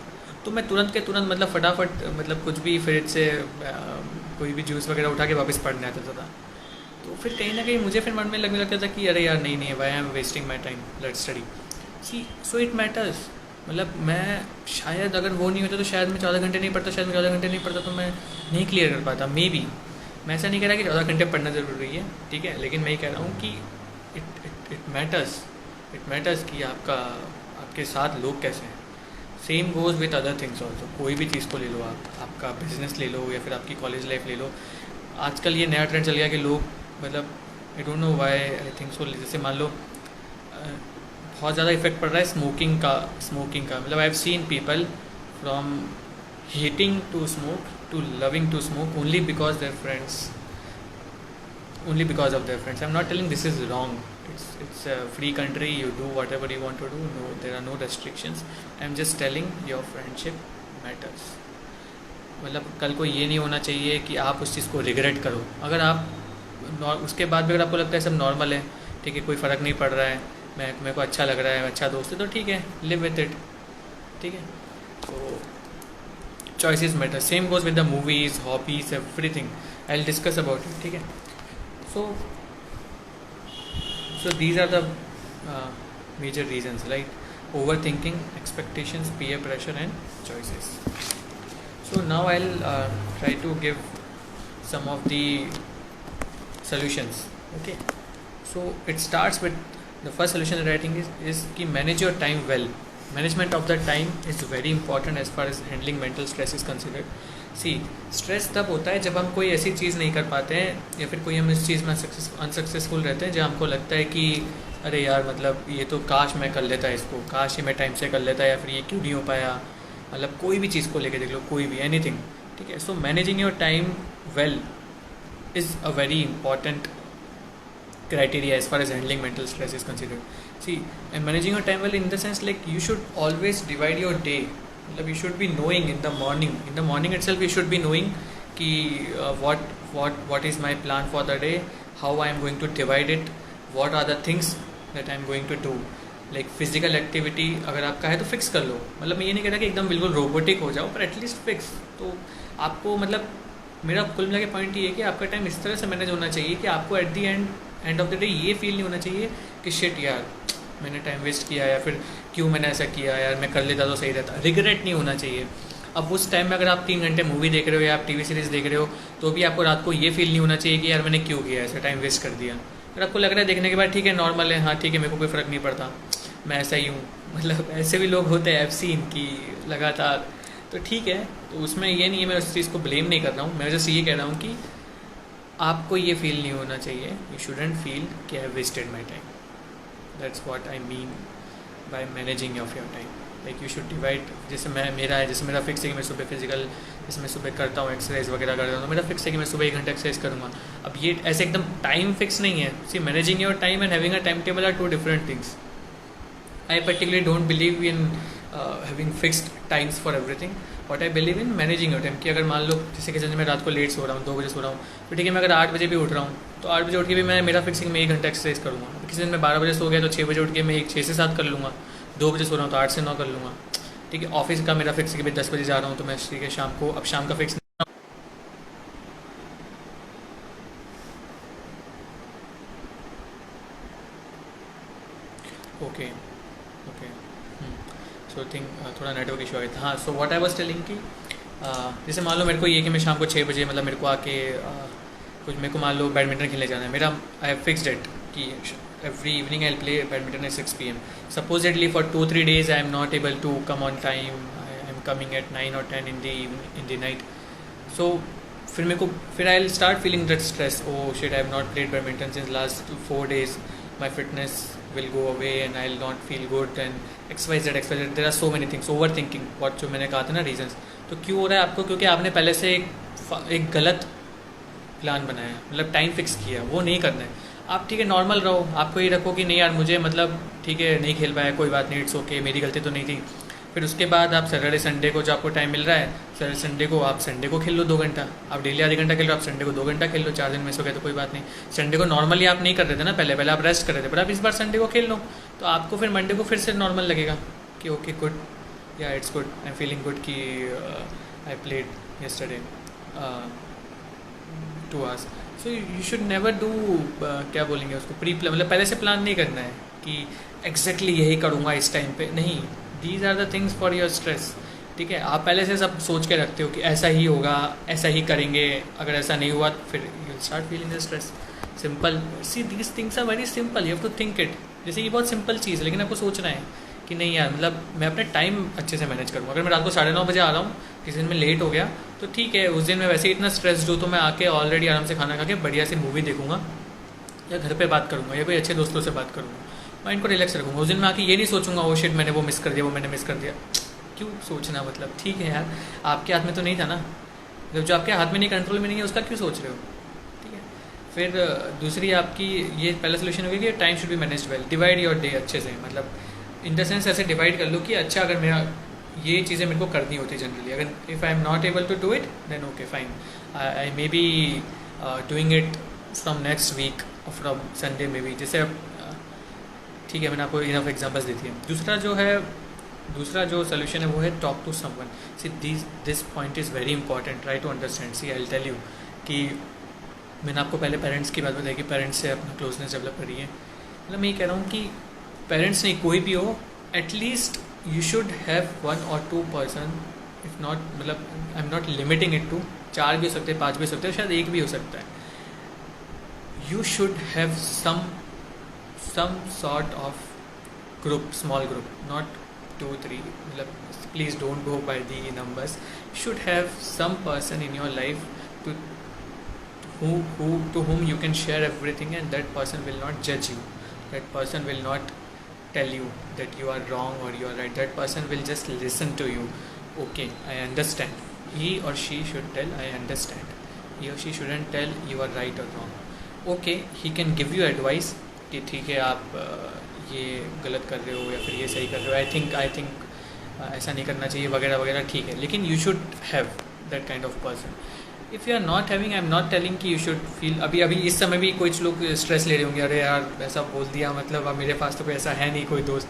तो मैं तुरंत के तुरंत मतलब फटाफट मतलब कुछ भी फ्रिज से कोई भी जूस वगैरह उठा के वापस पढ़ने आता था. तो फिर कहीं ना कहीं मुझे फिर मन में लगने लगता था कि अरे यार नहीं, why I am wasting my time, let's study. See so it matters. मतलब मैं शायद अगर वो नहीं होता तो शायद मैं 14 घंटे नहीं पढ़ता, शायद मैं 14 घंटे नहीं पढ़ता तो मैं नहीं क्लियर कर पाता, मे बी। मैं ऐसा नहीं कह रहा कि 14 घंटे पढ़ना ज़रूरी है, ठीक है, लेकिन मैं ये कह रहा हूँ कि इट मैटर्स कि आपके साथ लोग कैसे हैं। Same goes with other things also. कोई भी चीज़ को ले लो आप, आपका बिजनेस ले लो या फिर आपकी कॉलेज लाइफ ले लो। आजकल ये नया ट्रेंड चल गया कि लोग मतलब आई don't know why, I think सो, जैसे मान लो बहुत ज़्यादा इफेक्ट पड़ रहा है स्मोकिंग का मतलब I have seen people from hating to smoke to loving to smoke only because their friends, only because of their friends. I'm not telling this is wrong. It's a free country. You do whatever you want to do. No, there are no restrictions. I'm just telling your friendship matters. मतलब कल को ये नहीं होना चाहिए कि आप उस चीज़ को रिग्रेट करो। अगर आप उसके बाद भी अगर आपको लगता है सब नॉर्मल है, ठीक है, कोई फ़र्क नहीं पड़ रहा है, मेरे को अच्छा लग रहा है, अच्छा दोस्त है, तो ठीक है, लिव विथ इट, ठीक है। तो choices matter. Same goes with the movies, hobbies, everything. I will discuss about it, ठीक है। So these are the major reasons, right? Overthinking, expectations, peer pressure, and choices. So now I'll try to give some of the solutions. Okay. So it starts with the first solution that I think is कि manage your time well. Management of the time is very important as far as handling mental stress is considered. Stress तब होता है जब हम कोई ऐसी चीज़ नहीं कर पाते हैं या फिर कोई हम इस चीज़ में अनसक्सेसफुल रहते हैं, जहाँ हमको लगता है कि अरे यार मतलब ये तो काश मैं कर लेता इसको, काश ये मैं टाइम से कर लेता, या फिर ये क्यों नहीं हो पाया। मतलब कोई भी चीज़ को लेके देख लो, कोई भी एनीथिंग, ठीक है। So managing your time well is a very important criteria as far as handling mental stress is considered. And managing your time well in the sense like you should always divide your day. You should be knowing in the morning itself you should be knowing कि what is my plan for the day, how I am going to divide it, what are the things that I am going to do. Like physical activity अगर आपका है तो फिक्स कर लो। मतलब मैं ये नहीं कह रहा कि एकदम बिल्कुल रोबोटिक हो जाओ, पर एटलीस्ट फिक्स। तो आपको मतलब मेरा कुल मिला के पॉइंट ये है कि आपका टाइम इस तरह से मैनेज होना चाहिए कि आपको at the end of the day ये फील नहीं होना चाहिए कि शिट यार मैंने टाइम वेस्ट किया, या फिर क्यों मैंने ऐसा किया, यार मैं कर लेता तो सही रहता। रिग्रेट नहीं होना चाहिए। अब उस टाइम में अगर आप 3 घंटे मूवी देख रहे हो या आप टीवी सीरीज़ देख रहे हो तो भी आपको रात को ये फील नहीं होना चाहिए कि यार मैंने क्यों किया, ऐसा टाइम वेस्ट कर दिया। अगर आपको लग रहा है देखने के बाद ठीक है नॉर्मल है, हाँ ठीक है, मेरे को कोई फ़र्क नहीं पड़ता, मैं ऐसा ही हूँ, मतलब ऐसे भी लोग होते हैं, सीन की लगातार, तो ठीक है। तो उसमें ये नहीं है, मैं उस चीज़ को ब्लेम नहीं कर रहा हूँ, मैं जस्ट ये कह रहा हूँ कि आपको ये फील नहीं होना चाहिए, यू शुडेंट फील कि I have wasted my time. That's what I mean by managing of your time. Like you should divide. जैसे मेरा फिक्स है कि मैं सुबह फिजिकल, जैसे मैं सुबह करता हूँ एक्सरसाइज वगैरह करता हूँ, तो मेरा फिक्स है कि मैं सुबह 1 घंटा एक्सरसाइज करूँगा। अब ये ऐसे एकदम टाइम फिक्स नहीं है। See, managing your time and having a time table are 2 different things. I particularly don't believe in having fixed times for everything. What I believe in managing your time. कि अगर मान लो जैसे कि मैं रात को लेट सो रहा हूँ, 2 बजे सो रहा हूँ, तो ठीक है मैं अगर 8 बजे भी उठ रहा हूँ तो 8 बजे उठ के भी मेरा फिक्स है कि मैं 1 घंटा एक्सरसाइज करूँगा। किसी दिन मैं 12 बजे सो गया तो 6 बजे उठ के मैं 6 से 7 कर लूँगा। 2 बजे सो रहा हूँ तो 8 से 9 कर लूँगा, ठीक है। ऑफिस का मेरा फिक्स है कि भाई 10 बजे जा रहा हूँ तो मैं ठीक है शाम को, अब शाम का फिक्स ओके सो थिंक थोड़ा नेटवर्क इशू आ गया था। हाँ, सो व्हाट आई वाज टेलिंग कि जैसे मान लो मेरे को ये कि मैं शाम को 6 बजे मतलब मेरे को आके कुछ मेरे को मान लो बैडमिंटन खेलने जाना है, मेरा आई हैव फिक्स्ड इट कि every evening I will play badminton at 6 PM। Supposedly for 2-3 days I am not able to come on time, I am coming at 9 or 10 in the night. So फिर I will start feeling that stress, oh shit I have not played badminton since last 4 days, my fitness will go away and I'll not feel good and XYZ there are so many things, overthinking what जो मैंने कहा था ना रीजंस। तो क्यों हो रहा है आपको? क्योंकि आपने पहले से एक गलत प्लान बनाया, मतलब टाइम फिक्स किया, वो नहीं करना है। आप ठीक है नॉर्मल रहो, आपको ये रखो कि नहीं यार मुझे मतलब ठीक है नहीं खेल पाया, कोई बात नहीं, इट्स ओके, मेरी गलती तो नहीं थी। फिर उसके बाद आप सैटरडे संडे को जो आपको टाइम मिल रहा है, सैटरडे संडे को आप संडे को खेल लो 2 घंटा। आप डेली आधे घंटा खेल लो, आप संडे को 2 घंटा खेल लो। 4 दिन में सो गए तो कोई बात नहीं। संडे को नॉर्मली आप नहीं कर रहे थे ना, पहले आप रेस्ट कर रहे थे, पर आप इस बार संडे को खेल लो तो आपको फिर मंडे को फिर से नॉर्मल लगेगा कि ओके गुड, या it's good, I am feeling good कि I played yesterday 2 hours। So you should never do क्या बोलेंगे उसको, प्री प्लान, मतलब पहले से प्लान नहीं करना है कि एग्जैक्टली यही करूँगा इस टाइम पे, नहीं। These are the things for your stress. ठीक है, आप पहले से सब सोच के रखते हो कि ऐसा ही होगा, ऐसा ही करेंगे, अगर ऐसा नहीं हुआ तो फिर you will start feeling the stress. Simple, see these things are very simple, you have to think it. जैसे ये बहुत सिंपल चीज़ है, लेकिन आपको सोचना है कि नहीं यार, मतलब मैं अपने टाइम अच्छे से मैनेज करूँगा। अगर मैं रात को 9:30 बजे आ रहा हूँ, किसी दिन मैं लेट हो गया तो ठीक है, उस दिन मैं वैसे ही इतना स्ट्रेस्ड हूँ तो मैं आके ऑलरेडी आराम से खाना खा के बढ़िया से मूवी देखूंगा, या घर पे बात करूँगा, या कोई अच्छे दोस्तों से बात करूँगा, माइंड को रिलैक्स रखूँगा। उस दिन मैं आके ये नहीं सोचूंगा वो शिट मैंने वो मिस कर दिया, वो मैंने मिस कर दिया। क्यों सोचना, मतलब ठीक है यार, आपके हाथ में तो नहीं था ना, जब जो आपके हाथ में नहीं, कंट्रोल में नहीं है, उसका क्यों सोच रहे हो। ठीक है, फिर दूसरी आपकी ये पहला सोल्यूशन होगी कि time should be manage well. Divide your day अच्छे से, मतलब इन द सेंस ऐसे डिवाइड कर लो कि अच्छा अगर मेरा ये चीज़ें मेरे को करनी होती जनरली, अगर if I am not able to do it then okay fine, I may be doing it from next week, from Sunday में भी। जैसे ठीक है, मैंने आपको इनफ एग्जांपल्स दी थी। दूसरा जो सोल्यूशन है वो है talk to someone. See this point is very important, try to understand. See I will tell you कि मैंने आपको पहले पेरेंट्स की बात बताई कि पेरेंट्स से अपना क्लोजनेस डेवलप करिए। मतलब मैं ये कह रहा हूँ कि पेरेंट्स नहीं, कोई भी हो, at least you should have 1 or 2 person, if not, मतलब I am not limiting it to 4 भी हो सकते हैं, 5 भी हो सकते हैं, शायद 1 भी हो सकता है। You should have some sort of group, small group, not 2 3, मतलब please don't go by the numbers. You should have some person in your life to whom you can share everything, and that person will not judge you, that person will not tell you that you are wrong or you are right, that person will just listen to you. Okay, I understand. He or she should tell I understand, he or she shouldn't tell you are right or wrong. Okay, he can give you advice कि ठीक है आप ये गलत कर रहे हो या फिर ये सही कर रहे हो, आई थिंक ऐसा नहीं करना चाहिए वगैरह वगैरह, ठीक है, लेकिन you should have that kind of person. If you are not having, I am not telling कि यू शुड फील, अभी इस समय भी कुछ लोग स्ट्रेस ले रहे होंगे, अरे यार ऐसा बोल दिया, मतलब अब मेरे पास तो कोई ऐसा है नहीं कोई दोस्त।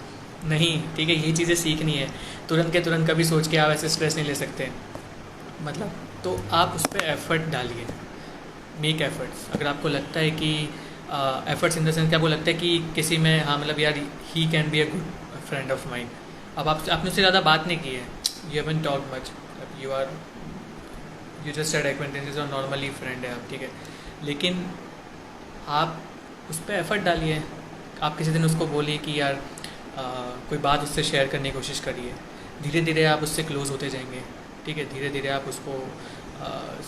नहीं, ठीक है, ये चीज़ें सीखनी है, तुरंत के तुरंत कभी सोच के आप ऐसे स्ट्रेस नहीं ले सकते, मतलब तो आप उस पर एफर्ट डालिए, मेक एफर्ट्स। अगर आपको लगता है कि एफर्ट्स इन द सेंस, क्या आपको लगता है कि किसी में, हाँ मतलब यार he can be a good friend of mind, अब आपने उससे ज़्यादा बात नहीं की है, you haven't talk much, you just said acquaintances और नॉर्मली फ्रेंड है आप, ठीक है, लेकिन आप उस पर एफर्ट डालिए। आप किसी दिन उसको बोलिए कि यार कोई बात उससे शेयर करने की कोशिश करिए, धीरे धीरे आप उससे क्लोज होते जाएंगे। ठीक है, धीरे धीरे आप उसको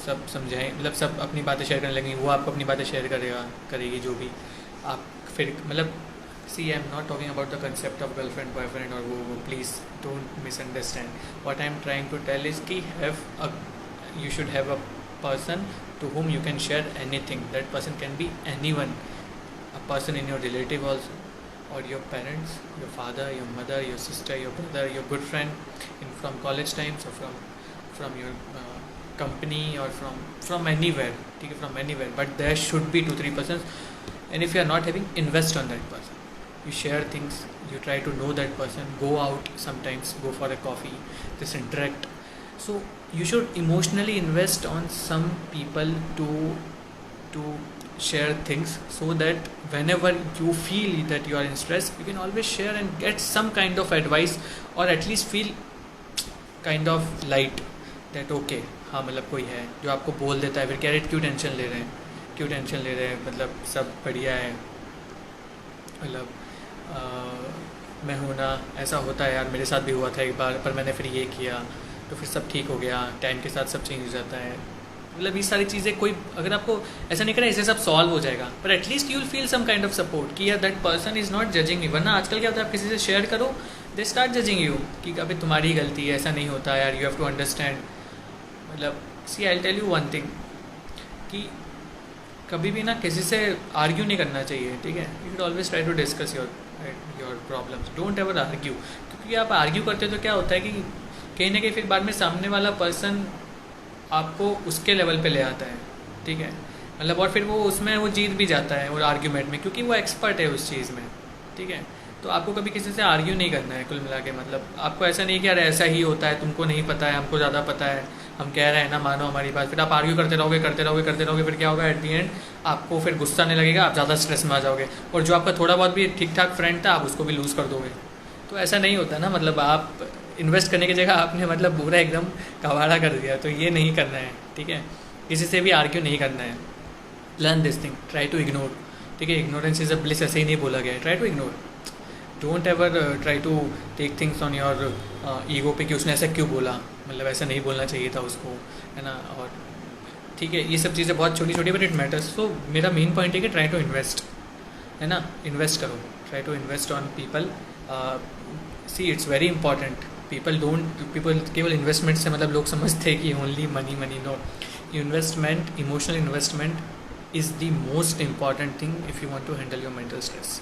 सब समझाएं, मतलब सब अपनी बातें शेयर करने लगेंगे, वो आपको अपनी बातें शेयर करेगी जो भी आप फिर, मतलब see I am not talking about the concept of girlfriend boyfriend और वो please don't misunderstand. What I am trying to tell is कि you should have a person to whom you can share anything. That person can be anyone, a person in your relative also, or your parents, your father, your mother, your sister, your brother, your good friend from college times, or from your company, or from anywhere, ठीक है, from anywhere, but there should be 2-3 persons. And if you are not having, invest on that person, you share things, you try to know that person, go out sometimes, go for a coffee, just interact. So you should emotionally invest on some people to share things, so that whenever you feel that you are in stress, you can always share and get some kind of advice, or at least feel kind of light that okay, हाँ मतलब कोई है जो आपको बोल देता है, फिर कह रहे क्यों टेंशन ले रहे हैं, मतलब सब बढ़िया है, मतलब मैं हूँ ना, ऐसा होता है यार, मेरे साथ भी हुआ था एक बार, पर मैंने फिर ये किया तो फिर सब ठीक हो गया, टाइम के साथ सब चेंज हो जाता है। मतलब ये सारी चीज़ें, कोई अगर आपको ऐसा नहीं करें इससे सब सॉल्व हो जाएगा, पर at least you will feel some kind of support कि यार that person is not judging you. वरना आजकल क्या होता है, आप किसी से शेयर करो, दे स्टार्ट जजिंग यू कि अभी तुम्हारी गलती है, ऐसा नहीं होता यार, यू हैव टू अंडरस्टैंड। मतलब see I will tell you one thing कि कभी भी ना किसी से आर्ग्यू नहीं करना चाहिए, ठीक है। You should always try to discuss your problems, don't ever argue, क्योंकि आप आर्ग्यू करते हो तो क्या होता है कि कहीं ना कहीं फिर बाद में सामने वाला पर्सन आपको उसके लेवल पे ले आता है, ठीक है, मतलब, और फिर वो उसमें वो जीत भी जाता है और आर्ग्यूमेंट में, क्योंकि वो एक्सपर्ट है उस चीज़ में, ठीक है। तो आपको कभी किसी से आर्ग्यू नहीं करना है, कुल मिला के मतलब आपको ऐसा नहीं कि यार ऐसा ही होता है, तुमको नहीं पता है, हमको ज़्यादा पता है, हम कह रहे हैं ना, मानो हमारी बात, फिर आप आर्ग्यू करते रहोगे, फिर क्या होगा, एट दी एंड आपको फिर गुस्सा आने लगेगा, आप ज़्यादा स्ट्रेस में आ जाओगे, और जो आपका थोड़ा बहुत भी ठीक ठाक फ्रेंड था आप उसको भी लूज़ कर दोगे। तो ऐसा नहीं होता ना, मतलब आप इन्वेस्ट करने की जगह आपने मतलब पूरा एकदम कबाड़ा कर दिया, तो ये नहीं करना है, ठीक है। किसी से भी आर्ग्यू नहीं करना है। Learn this thing, try to ignore, ठीक है। इग्नोरेंस इज अ ब्लिस, ऐसे ही नहीं बोला गया है, try to ignore. Don't ever try to take things on your ego पे कि उसने ऐसा क्यों बोला, मतलब ऐसा नहीं बोलना चाहिए था उसको, है ना। और ठीक है, ये सब चीज़ें बहुत छोटी छोटी बट इट मैटर्स। तो मेरा मेन पॉइंट है कि ट्राई टू इन्वेस्ट, है ना, इन्वेस्ट करो, try to invest on people. See it's very important. People केवल इन्वेस्टमेंट से मतलब लोग समझते हैं कि only money money, no. Investment, emotional investment is the most important thing if you want to handle your mental stress,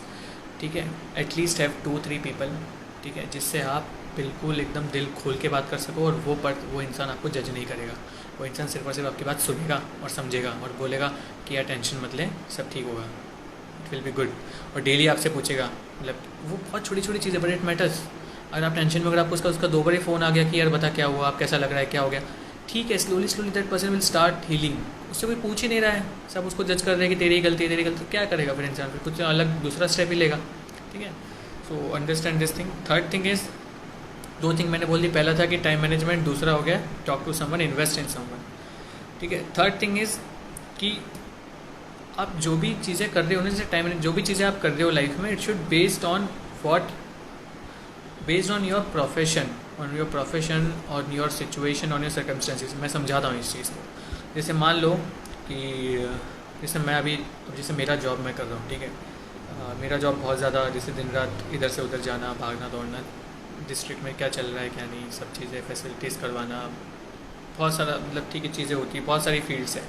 ठीक है। एटलीस्ट हैव 2-3 पीपल, ठीक है, जिससे आप बिल्कुल एकदम दिल खोल के बात कर सको, और वो इंसान आपको जज नहीं करेगा। वो इंसान सिर्फ और सिर्फ आपकी बात सुनेगा और समझेगा और बोलेगा कि यार टेंशन मत ले, सब ठीक होगा, इट विल बी गुड। और डेली आपसे पूछेगा, मतलब वो बहुत छोटी छोटी चीज़ें बट इट मैटर्स। अगर आप टेंशन में, अगर आपको उसका 2 बार ही फ़ोन आ गया कि यार बता क्या हुआ, आप कैसा लग रहा है, क्या हो गया, ठीक है, slowly that person will start healing. उससे कोई पूछ ही नहीं रहा है, सब उसको जज कर रहे हैं कि तेरी गलती है, तेरी गलती। क्या करेगा फिर इंसान, फिर कुछ अलग दूसरा स्टेप ही लेगा, ठीक है। So understand this thing. Third thing is, 2 thing मैंने बोल दी। पहला था कि टाइम मैनेजमेंट, दूसरा हो गया talk to someone, invest in someone, ठीक है। थर्ड थिंग इज़ कि आप जो भी चीज़ें कर रहे हो ना, जैसे टाइम, जो भी चीज़ें आप कर रहे हो लाइफ में, it should based on your profession, on your situation, on your circumstances. मैं समझाता हूँ इस चीज़ को। जैसे मान लो कि जैसे मैं अभी, जैसे मेरा जॉब मैं कर रहा हूँ, ठीक है। मेरा जॉब बहुत ज़्यादा, जैसे दिन रात इधर से उधर जाना, भागना दौड़ना, डिस्ट्रिक्ट में क्या चल रहा है क्या नहीं, सब चीज़ें फैसिलिटीज़ करवाना, बहुत सारा मतलब ठीक है चीज़ें होती है, बहुत सारी फील्ड्स है।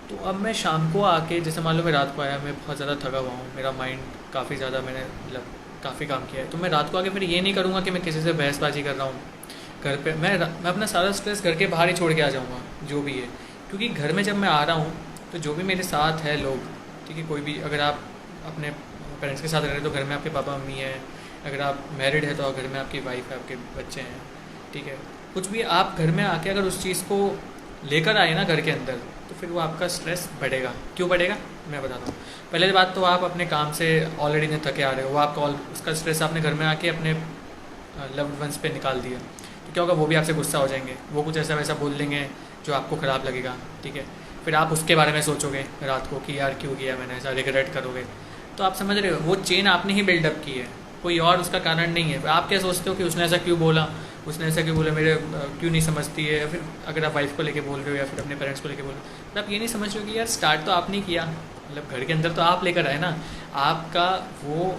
तो अब मैं शाम को आके, जैसे मान लो मैं रात को आया, मैं बहुत ज़्यादा थका हुआ हूँ, मेरा माइंड काफ़ी ज़्यादा, मैंने मतलब काफ़ी काम किया है, तो मैं रात को आके फिर ये नहीं करूँगा कि मैं किसी से बहसबाजी कर रहा हूँ घर पे। मैं अपना सारा स्ट्रेस घर के बाहर ही छोड़ के आ जाऊँगा, जो भी है। क्योंकि घर में जब मैं आ रहा हूँ तो जो भी मेरे साथ है लोग, ठीक है, कोई भी, अगर आप अपने पेरेंट्स के साथ रह रहे हैं तो घर में आपके पापा मम्मी हैं, अगर आप मैरिड है तो घर में आपकी वाइफ है, आपके बच्चे हैं, ठीक है। कुछ भी आप घर में आके अगर उस चीज़ को लेकर आए ना घर के अंदर, तो फिर वो आपका स्ट्रेस बढ़ेगा। क्यों बढ़ेगा, मैं बताता हूँ। पहले बात तो आप अपने काम से ऑलरेडी नहीं थके आ रहे हो, वो आपका उसका स्ट्रेस आपने घर में आके अपने लव्ड वंस पे निकाल दिया, तो क्या होगा, वो भी आपसे गुस्सा हो जाएंगे, वो कुछ ऐसा वैसा बोल देंगे जो आपको ख़राब लगेगा, ठीक है। फिर आप उसके बारे में सोचोगे रात को कि यार क्यों किया मैंने ऐसा, रिग्रेट करोगे। तो आप समझ रहे हो, वो चेन आपने ही बिल्डअप की है, कोई और उसका कारण नहीं है। आप क्या सोचते हो कि उसने ऐसा क्यों बोला, मेरे क्यों नहीं समझती है, या फिर अगर आप वाइफ को लेके बोल रहे हो या फिर अपने पेरेंट्स को लेके बोल रहे हो, तो आप ये नहीं समझ रहे हो कि यार स्टार्ट तो आपने किया, मतलब घर के अंदर तो आप लेकर आए ना। आपका वो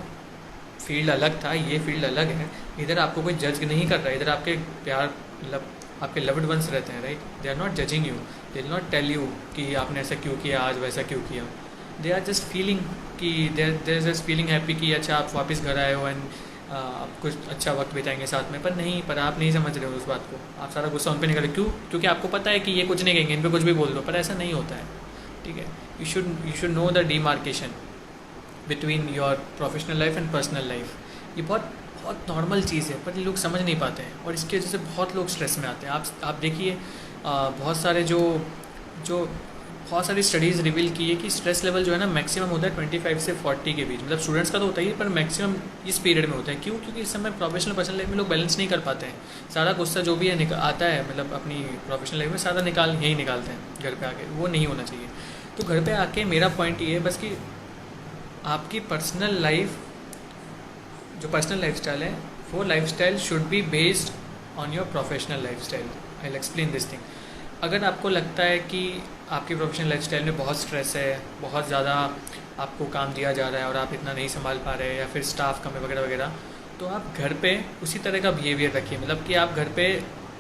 फील्ड अलग था, ये फील्ड अलग है। इधर आपको कोई जज नहीं कर रहा है, इधर आपके प्यार, मतलब आपके लव्ड वंस रहते हैं, राइट। They are not judging you, they will not tell you कि आपने ऐसा क्यों किया, आज वैसा क्यों किया। दे आर जस्ट फीलिंग कि there is just feeling happy कि अच्छा आप वापस घर आए हो एंड आप कुछ अच्छा वक्त बिताएंगे साथ में। पर आप नहीं समझ रहे हो उस बात को, आप सारा गुस्सा उन पर निकाले। क्यों? क्योंकि आपको पता है कि ये कुछ नहीं कहेंगे, इन पर कुछ भी बोल दो, पर ऐसा नहीं होता है, ठीक है। You should know the demarcation between your professional life and personal life. ये बहुत बहुत नॉर्मल चीज़ है, पर ये लोग समझ नहीं पाते हैं, और इसकी वजह से बहुत लोग स्ट्रेस में आते हैं। आप देखिए, बहुत सारी स्टडीज़ रिवील की है कि स्ट्रेस लेवल जो है ना, मैक्सिमम होता है 25 से 40 के बीच। मतलब स्टूडेंट्स का तो होता ही है, पर मैक्सिमम इस पीरियड में होता है। क्यों? क्योंकि इस समय प्रोफेशनल पर्सनल लाइफ में लोग बैलेंस नहीं कर पाते हैं। सारा गुस्सा जो भी है आता है, मतलब अपनी प्रोफेशनल लाइफ में सारा यही निकालते हैं घर पे आके। वो नहीं होना चाहिए। तो घर पे आके मेरा पॉइंट ये है बस कि आपकी पर्सनल लाइफ, जो पर्सनल लाइफस्टाइल है, वो lifestyle should be based on your professional lifestyle. I will explain this thing. अगर आपको लगता है कि आपकी प्रोफेशनल लाइफस्टाइल में बहुत स्ट्रेस है, बहुत ज़्यादा आपको काम दिया जा रहा है और आप इतना नहीं संभाल पा रहे हैं, या फिर स्टाफ कम है वगैरह वगैरह, तो आप घर पे उसी तरह का बिहेवियर रखिए। मतलब कि आप घर पे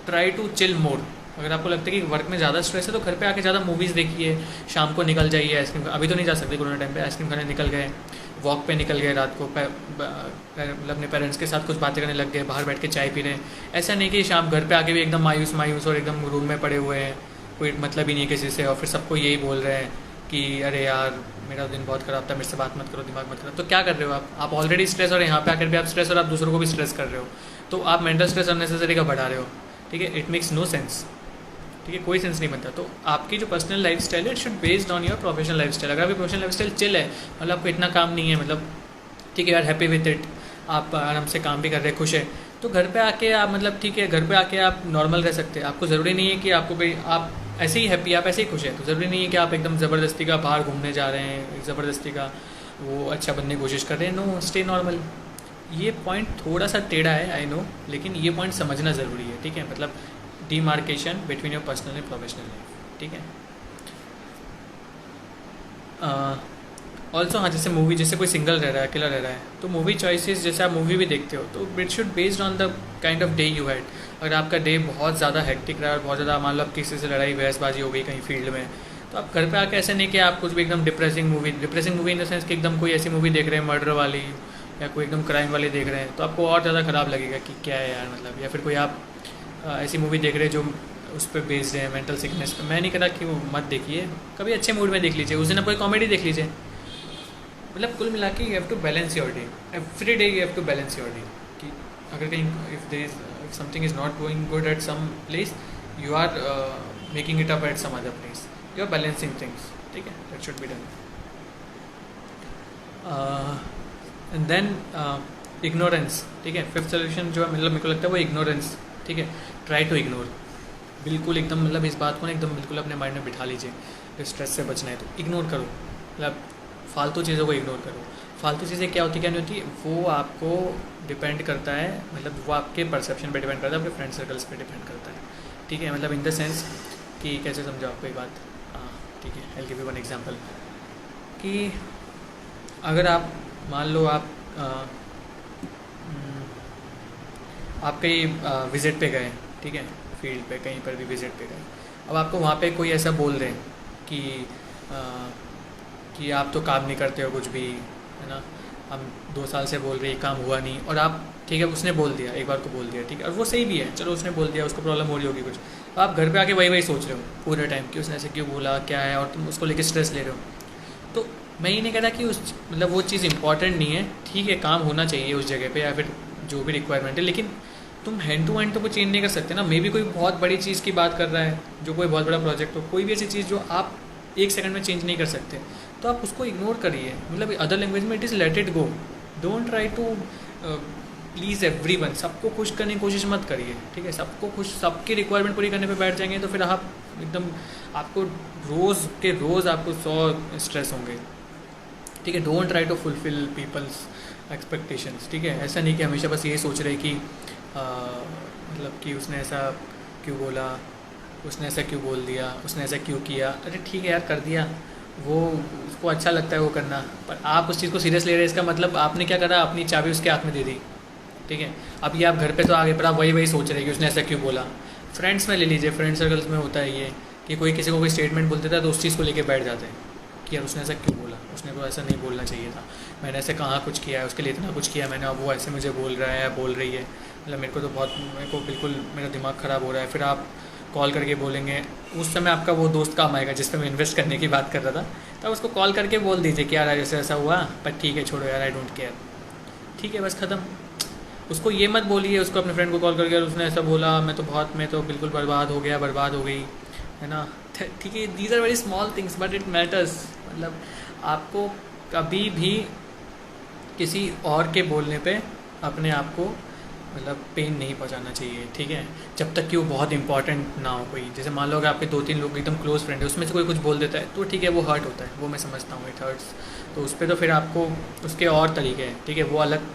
ट्राई टू चिल मोर। अगर आपको लगता है कि वर्क में ज़्यादा स्ट्रेस है, तो घर पे आके ज़्यादा मूवीज़ देखिए, शाम को निकल जाइए आइसक्रीम, अभी तो नहीं जा सकते कोरोना टाइम पे, आइसक्रीम खाने निकल गए, वॉक पे निकल गए, रात को मतलब अपने पेरेंट्स के साथ कुछ बातें करने लग गए, बाहर बैठ के चाय पी रहे हैं। ऐसा नहीं कि शाम घर पे आके भी एकदम मायूस और एकदम रूम में पड़े हुए हैं, कोई मतलब ही नहीं किसी से, और फिर सबको यही बोल रहे हैं कि अरे यार मेरा दिन बहुत ख़राब था, मेरे से बात मत करो, दिमाग मत करो। तो क्या कर रहे हो आप ऑलरेडी स्ट्रेस, और यहाँ पे आकर भी आप स्ट्रेस, और आप दूसरों को भी स्ट्रेस कर रहे हो। तो आप मेंटल स्ट्रेस अननेसेसरी का बढ़ा रहे हो, ठीक है। इट मेक्स नो सेंस, ठीक है, कोई सेंस नहीं बनता। तो आपकी जो पर्सनल लाइफ स्टाइल है, it should based on your professional life style. अगर आपकी प्रोफेशनल लाइफ स्टाइल चिल है, मतलब आपको इतना काम नहीं है, मतलब ठीक है यार, हैप्पी विथ इट, आप आराम से काम भी कर रहे हैं, खुश है, तो घर पे आके आप मतलब ठीक है, घर पे आके आप नॉर्मल रह सकते हैं। आपको ज़रूरी नहीं है कि आपको कोई, आप ऐसे ही हैप्पी, आप ऐसे ही खुश है, तो ज़रूरी नहीं है कि आप एकदम ज़बरदस्ती का बाहर घूमने जा रहे हैं, ज़बरदस्ती का वो अच्छा बनने की कोशिश कर रहे हैं। No, stay normal. ये पॉइंट थोड़ा सा टेढ़ा है, आई नो, लेकिन ये पॉइंट समझना ज़रूरी है, ठीक है। मतलब demarcation between your personal and professional life, ठीक है। ऑल्सो हाँ, जैसे मूवी, जैसे कोई सिंगल रह रहा है, अकेला रह रहा है, तो मूवी चॉइसेस, जैसे आप मूवी भी देखते हो, तो it should based on the kind of day you had. अगर आपका डे बहुत ज़्यादा हेक्टिक रहा है और बहुत ज़्यादा, मान लो आप किसी से लड़ाई बहसबाजी हो गई कहीं फील्ड में, तो आप घर पे आके ऐसे नहीं कि आप कुछ भी एकदम depressing movie in the sense कि एकदम कोई ऐसी मूवी देख रहे हैं मर्डर वाली या कोई एकदम क्राइम वाली देख रहे हैं, तो आपको और ज़्यादा ख़राब लगेगा कि क्या है यार, मतलब। या फिर कोई आप ऐसी मूवी देख रहे हैं जो उस पर बेस्ड है मेंटल सिकनेस पे, मैं नहीं कहता कि वो मत देखिए, कभी अच्छे मूड में देख लीजिए, उस दिन आप कोई कॉमेडी देख लीजिए। मतलब कुल मिला के you have to balance your day, every day you have to balance your day. कि अगर कहीं if something is not going good at some place, you are making it up at some other place, you are balancing things, ठीक है, that should be done. And then ignorance, ठीक है। फिफ्थ सोल्यूशन जो है, मतलब मेरे को लगता है वो इग्नोरेंस, ठीक है। ट्राई टू इग्नोर, बिल्कुल एकदम, मतलब इस बात को ना एकदम बिल्कुल अपने माइंड में बिठा लीजिए। स्ट्रेस से बचना है तो इग्नोर करो, मतलब फालतू चीज़ों को इग्नोर करो। फालतू चीज़ें क्या होती क्या नहीं होती, वो आपको डिपेंड करता है, मतलब वो आपके परसेप्शन पे डिपेंड करता है, आपके फ्रेंड सर्कल्स पे डिपेंड करता है, ठीक है। मतलब इन द सेंस कि कैसे समझो आपको एक बात, ठीक है, I will give you one example. कि अगर आप मान लो आप कहीं विज़िट पे गए, ठीक है, फील्ड पे कहीं पर भी विज़िट पे गए, अब आपको वहाँ पे कोई ऐसा बोल रहे हैं कि कि आप तो काम नहीं करते हो कुछ भी, है ना, हम 2 साल से बोल रहे हैं काम हुआ नहीं, और आप, ठीक है, उसने बोल दिया, एक बार को बोल दिया, ठीक है, और वो सही भी है, चलो उसने बोल दिया, उसको प्रॉब्लम हो रही होगी कुछ, अब आप घर पे आके वही वही सोच रहे हो पूरे टाइम कि उसने ऐसे क्यों बोला, क्या है, और तुम उसको लेके स्ट्रेस ले रहे हो। तो मैं ये नहीं कहता कि उस, मतलब वो चीज़ इंपॉर्टेंट नहीं है, ठीक है, काम होना चाहिए उस जगह पे या फिर जो भी रिक्वायरमेंट है, लेकिन तुम हैंड टू हैंड तो कोई चेंज नहीं कर सकते ना। मे भी कोई बहुत बड़ी चीज़ की बात कर रहा है, जो कोई बहुत बड़ा प्रोजेक्ट हो, कोई भी ऐसी चीज़ जो आप 1 सेकंड में चेंज नहीं कर सकते, तो आप उसको इग्नोर करिए। मतलब अदर लैंग्वेज में it is let it go, don't try to please everyone, सबको खुश करने की कोशिश मत करिए, ठीक है। सबको खुश, सबकी रिक्वायरमेंट पूरी करने पे बैठ जाएंगे तो फिर आप एकदम, आपको रोज़ के रोज़ आपको 100 स्ट्रेस होंगे, ठीक है। Don't try to fulfil people's expectations, ठीक है। ऐसा नहीं कि हमेशा बस यही सोच रहे कि मतलब कि उसने ऐसा क्यों बोला, उसने ऐसा क्यों बोल दिया, उसने ऐसा क्यों किया, अरे ठीक है यार, कर दिया, वो उसको अच्छा लगता है वो करना, पर आप उस चीज़ को सीरियस ले रहे हैं, इसका मतलब आपने क्या करा, अपनी चाबी उसके हाथ में दे दी, ठीक है। अब ये आप घर पे तो आगे, पर आप वही वही सोच रहे हैं कि उसने ऐसा क्यों बोला। फ्रेंड्स में ले लीजिए, फ्रेंड सर्कल्स में होता है ये कि कोई किसी को कोई स्टेटमेंट बोल देता है तो उस चीज़ को लेके बैठ जाते हैं कि यार उसने ऐसा क्यों बोला, उसने तो ऐसा नहीं बोलना चाहिए था, मैंने ऐसे कहाँ कुछ किया है उसके लिए, इतना कुछ किया मैंने, अब वो ऐसे मुझे बोल रहा है या बोल रही है, मतलब मेरे को तो बहुत, मेरे को बिल्कुल मेरा दिमाग ख़राब हो रहा है। फिर आप कॉल करके बोलेंगे, उस समय आपका वो दोस्त काम आएगा जिस पर मैं इन्वेस्ट करने की बात कर रहा था, तो उसको कॉल करके बोल दीजिए कि यार ऐसे ऐसा हुआ, पर ठीक है छोड़ो यार, आई डोंट केयर, ठीक है, बस ख़त्म। उसको ये मत बोलिए, उसको अपने फ्रेंड को कॉल करके उसने ऐसा बोला, मैं तो बिल्कुल बर्बाद हो गया, बर्बाद हो गई, है ना, ठीक है। These are very small things but it matters. मतलब आपको कभी भी किसी और के बोलने पे अपने आप को, मतलब पेन नहीं पहुंचाना चाहिए, ठीक है, जब तक कि वो बहुत इंपॉर्टेंट ना हो। कोई जैसे मान लो अगर आपके 2-3 लोग एकदम क्लोज फ्रेंड है, उसमें से कोई कुछ बोल देता है तो ठीक है, वो हर्ट होता है, वो मैं समझता हूँ, इट हर्ट्स, तो उस पर तो फिर आपको उसके और तरीके हैं, ठीक है, वो अलग,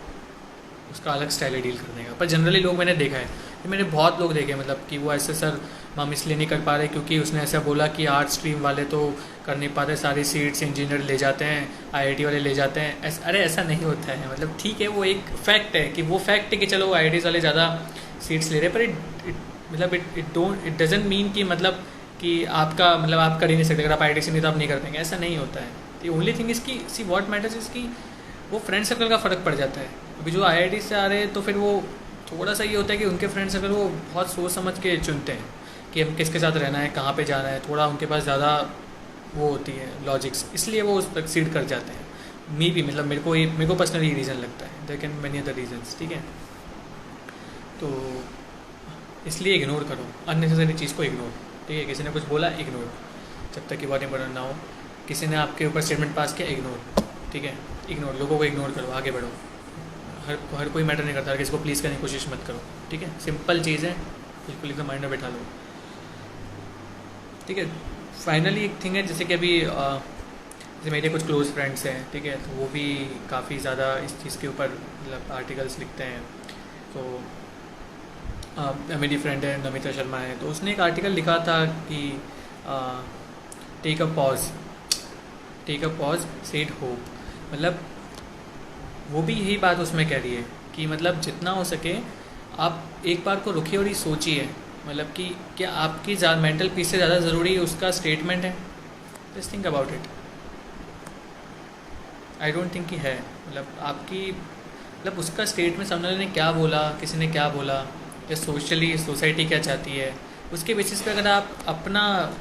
उसका अलग स्टाइल है डील करने का। पर जनरली लोग मैंने देखा है, मैंने बहुत लोग देखे, मतलब कि वो ऐसे सर हम इसलिए नहीं कर पा रहे क्योंकि उसने ऐसा बोला कि आर्ट स्ट्रीम वाले तो कर नहीं पाते, सारी सीट्स इंजीनियर ले जाते हैं, आईआईटी वाले ले जाते हैं, अरे ऐसा नहीं होता है। मतलब ठीक है, वो एक फैक्ट है कि वो फैक्ट है कि चलो आईआईटी वाले ज़्यादा सीट्स ले रहे हैं, पर इट डजेंट मीन कि मतलब कि आपका, मतलब आप कर ही नहीं सकते, अगर आप आईआईटी से नहीं तो आप नहीं कर पाएंगे, ऐसा नहीं होता है। दी ओनली थिंग इज़ कि सी व्हाट मैटर्स इज़ कि वो फ्रेंड सर्कल का फ़र्क पड़ जाता है। अभी जो आईआईटी से आ रहे हैं तो फिर वो थोड़ा सा ये होता है कि उनके फ्रेंड सर्कल वो बहुत सोच समझ के चुनते हैं कि हम किसके साथ रहना है, कहाँ पे जाना है, थोड़ा उनके पास ज़्यादा वो होती है लॉजिक्स, इसलिए वो उस तक सीड कर जाते हैं। मी भी, मतलब मेरे को पर्सनली रीज़न लगता है, there can many other reasons, ठीक है। तो इसलिए इग्नोर करो, अननेसेसरी चीज़ को इग्नोर, ठीक है। किसी ने कुछ बोला, इग्नोर, जब तक कि बहुत इंपॉर्टेंट ना हो। किसी ने आपके ऊपर स्टेटमेंट पास किया, इग्नोर, ठीक है, इग्नोर, लोगों को इग्नोर करो, आगे बढ़ो। हर कोई मैटर नहीं करता, हर किसी को प्लीज़ करने की कोशिश मत करो, ठीक है। सिंपल चीज़ है, बिल्कुल एकदम माइंड में बैठा लो, ठीक है। फाइनली एक थिंग है, जैसे कि अभी जैसे मेरे कुछ क्लोज फ्रेंड्स हैं, ठीक है, तो वो भी काफ़ी ज़्यादा इस चीज़ के ऊपर मतलब आर्टिकल्स लिखते हैं। तो मेरी फ्रेंड है नमिता शर्मा है, तो उसने एक आर्टिकल लिखा था कि take a pause said hope, मतलब वो भी यही बात उसमें कह रही है कि मतलब जितना हो सके आप एक बार को रुकिए और ये सोचिए, मतलब कि क्या आपकी मेंटल पीस से ज़्यादा ज़रूरी उसका स्टेटमेंट है। Just think about it. I don't think कि है, मतलब आपकी मतलब उसका स्टेटमेंट सामने वाले ने क्या बोला, किसी ने क्या बोला, या सोसाइटी क्या चाहती है, उसके बेसिस पे अगर आप अपना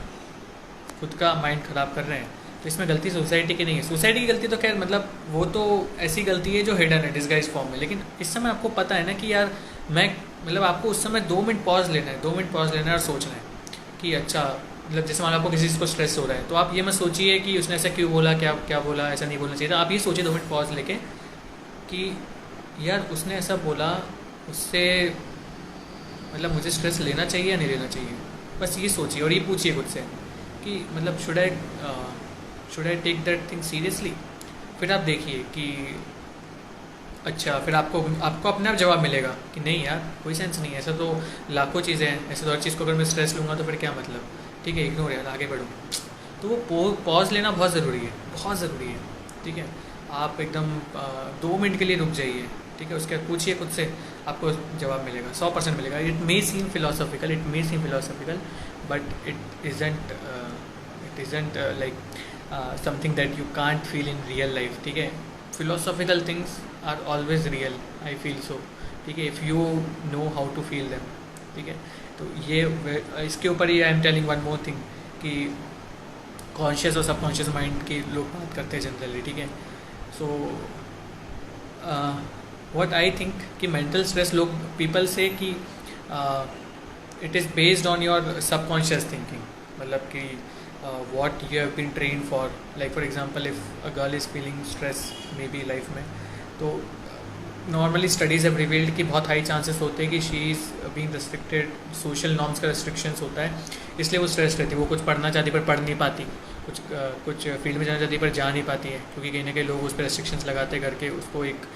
खुद का माइंड ख़राब कर रहे हैं तो इसमें गलती सोसाइटी की नहीं है। सोसाइटी की गलती तो खैर मतलब वो तो ऐसी गलती है जो हिडन है डिस्गाइज फॉर्म में, लेकिन इस समय आपको पता है ना कि यार मैं मतलब आपको उस समय 2 मिनट पॉज लेना है, 2 मिनट पॉज लेना है और सोचना है कि अच्छा मतलब जैसे मान लो आपको किसी चीज़ को स्ट्रेस हो रहा है, तो आप ये मत सोचिए कि उसने ऐसा क्यों बोला, क्या क्या बोला, ऐसा नहीं बोलना चाहिए था। आप ये सोचिए 2 मिनट पॉज लेके कि यार उसने ऐसा बोला, उससे मतलब मुझे स्ट्रेस लेना चाहिए या नहीं लेना चाहिए। बस ये सोचिए और ये पूछिए खुद से कि मतलब should I take that thing seriously. फिर आप देखिए कि अच्छा फिर आपको अपने आप जवाब मिलेगा कि नहीं यार कोई सेंस नहीं है, ऐसा तो लाखों चीज़ें हैं, ऐसे तो हर चीज़ को अगर मैं स्ट्रेस लूँगा तो फिर क्या मतलब, ठीक है इग्नोर यार आगे बढ़ो। तो वो पॉज लेना बहुत ज़रूरी है, बहुत ज़रूरी है, ठीक है। आप एकदम 2 मिनट के लिए रुक जाइए, ठीक है, उसके बाद पूछिए खुद से, आपको जवाब मिलेगा, 100% मिलेगा। It may seem philosophical, but it isn't like something that you can't feel in real life, ठीक है। Philosophical things are always real, I feel so, ठीक है, if you know how to feel them, ठीक है। तो ये इसके ऊपर ही I am telling one more thing कि कॉन्शियस और सबकॉन्शियस माइंड के लोग बात करते हैं जनरली, ठीक है। सो व्हाट आई थिंक कि मेंटल स्ट्रेस लोग पीपल से कि it is based on your subconscious thinking, मतलब कि what you have been trained for, like for example if a girl is feeling stress maybe life में, तो नॉर्मली स्टडीज़ हैव रिवील्ड कि बहुत हाई चांसेस होते हैं कि she is being restricted, social norms का रिस्ट्रिक्शंस होता है, इसलिए वो स्ट्रेस रहती है। वो कुछ पढ़ना चाहती पर पढ़ नहीं पाती, कुछ फील्ड में जाना चाहती पर जा नहीं पाती है, क्योंकि कहीं ना कहीं लोग उस पर रेस्ट्रिक्शंस लगाते करके उसको एक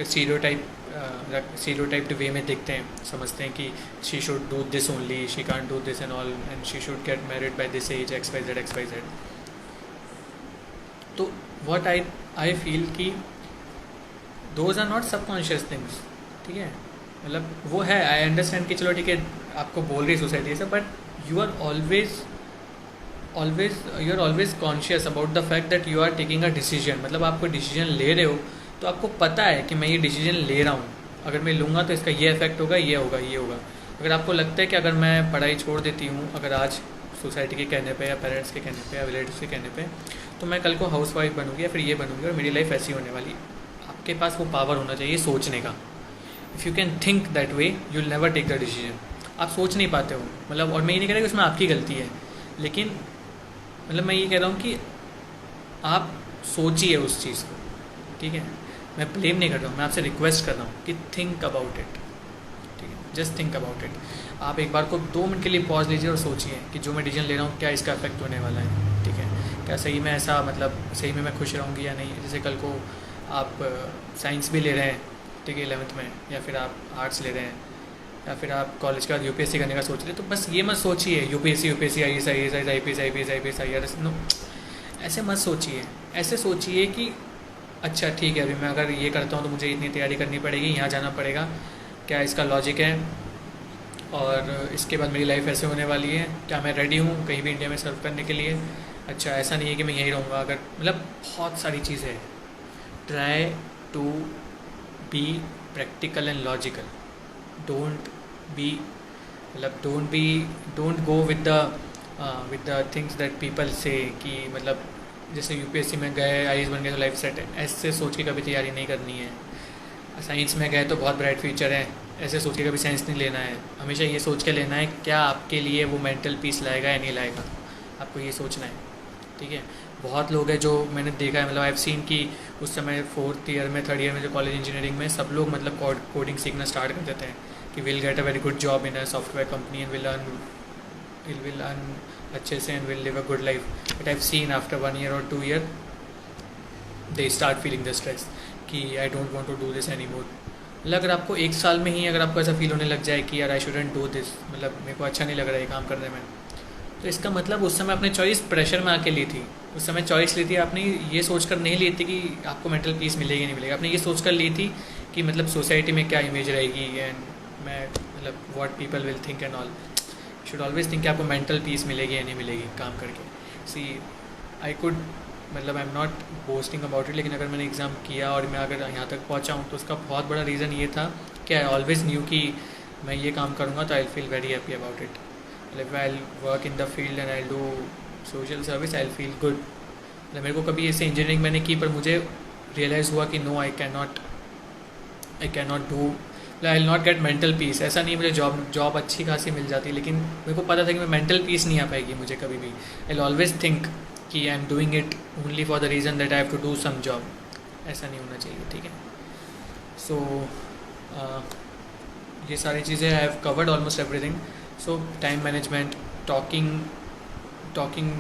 स्टीरियोटाइप्ड वे में देखते हैं, समझते हैं कि she should do this only, she can't do this and all, and she should get married by this age XYZ। तो व्हाट आई फील कि those are not subconscious things, ठीक है। मतलब वो है, आई अंडरस्टैंड कि चलो ठीक है आपको बोल रही सोसाइटी ऐसा, but you are always conscious about the fact that you are taking a decision. मतलब आप कोई डिसीजन ले रहे हो तो आपको पता है कि मैं ये डिसीजन ले रहा हूँ, अगर मैं लूँगा तो इसका ये इफेक्ट होगा, ये होगा, ये होगा। अगर आपको लगता है कि अगर मैं पढ़ाई छोड़ देती हूँ, अगर आज सोसाइटी के कहने पे या पेरेंट्स के कहने पे या रिलेटिव्स के कहने पे, तो मैं कल को हाउस वाइफ बनूँगी या फिर ये बनूँगी और मेरी लाइफ ऐसी होने वाली, आपके पास वो पावर होना चाहिए सोचने का। If you can think that way you will never take the decision. आप सोच नहीं पाते हो, मतलब, और मैं ये नहीं कह रहा कि उसमें आपकी गलती है, लेकिन मतलब मैं ये कह रहा हूँ कि आप सोचिए उस चीज़ को, ठीक है। मैं ब्लेम नहीं कर रहा हूँ, मैं आपसे रिक्वेस्ट कर रहा हूँ कि थिंक अबाउट इट, ठीक है, जस्ट थिंक अबाउट इट। आप एक बार को 2 मिनट के लिए पॉज लीजिए और सोचिए कि जो मैं डिसीजन ले रहा हूँ क्या इसका इफेक्ट होने वाला है, ठीक है। क्या सही में ऐसा, मतलब सही में मैं खुश रहूँगी या नहीं। जैसे कल को आप साइंस भी ले रहे हैं, ठीक है, 11th में, या फिर आप आर्ट्स ले रहे हैं, या फिर आप कॉलेज के बाद UPSC करने का सोच रहे हैं, तो बस ये मत सोचिए UPSC IAS IPS नो, ऐसे मत सोचिए। ऐसे सोचिए कि अच्छा ठीक है अभी मैं अगर ये करता हूँ तो मुझे इतनी तैयारी करनी पड़ेगी, यहाँ जाना पड़ेगा, क्या इसका लॉजिक है, और इसके बाद मेरी लाइफ ऐसे होने वाली है, क्या मैं रेडी हूँ कहीं भी इंडिया में सर्व करने के लिए। अच्छा ऐसा नहीं है कि मैं यहीं रहूँगा, अगर मतलब बहुत सारी चीज़ें हैं। Try to be practical and logical, don't go with the things that people say कि मतलब जैसे UPSC में गए IAS बन गए तो लाइफ सेट है, ऐसे सोच के कभी तैयारी नहीं करनी है। साइंस में गए तो बहुत ब्राइट फ्यूचर है, ऐसे सोच के कभी साइंस नहीं लेना है। हमेशा ये सोच के लेना है क्या आपके लिए वो मेंटल पीस लाएगा या नहीं लाएगा, आपको ये सोचना है। ठीक है। बहुत लोग हैं जो मैंने देखा है, मतलब आई हैव सीन कि उस समय 4th ईयर में 3rd ईयर में जो कॉलेज इंजीनियरिंग में सब लोग मतलब कोडिंग सीखना स्टार्ट कर देते हैं कि will get a very good job in a software company and will earn अच्छे से and will live a good life. But I have seen after 1 year और 2 year they start feeling the stress कि I don't want to do this any more. मतलब अगर आपको 1 साल में ही अगर आपको ऐसा फील होने लग जाए कि यार आई शुडंट डू दिस, मतलब मेरे को अच्छा नहीं लग रहा है ये काम करने में, तो इसका मतलब उस समय आपने चॉइस प्रेशर में आके ली थी। उस समय चॉइस ली थी आपने ये सोचकर नहीं ली थी कि आपको मेंटल पीस मिलेगी नहीं मिलेगी, आपने ये सोचकर ली थी कि मतलब सोसाइटी में क्या इमेज रहेगी एंड मैं मतलब what people will think and all. Should always think कि आपको मेंटल पीस मिलेगी या नहीं मिलेगी काम करके। सी आई कुड मतलब I am not boasting about it, लेकिन अगर मैंने एग्ज़ाम किया और मैं अगर यहाँ तक पहुँचा हूँ तो उसका बहुत बड़ा रीज़न ये था कि आई ऑलवेज न्यू कि मैं ये काम करूँगा तो I feel very happy about it. मतलब I work in the field and I do social service, I feel good. मतलब मेरे को कभी ऐसे इंजीनियरिंग मैंने की पर मुझे रियलाइज़ हुआ कि no I can not do, I will not get mental peace. ऐसा नहीं मुझे जॉब अच्छी खासी मिल जाती, लेकिन मेरे को पता था कि मैं मेंटल पीस नहीं आ पाएगी मुझे कभी भी। आई विल ऑलवेज थिंक कि I am doing it only for the reason that I have to do some job. ऐसा नहीं होना चाहिए, ठीक है। सो ये सारी चीज़ें आई have covered almost everything. So time management, talking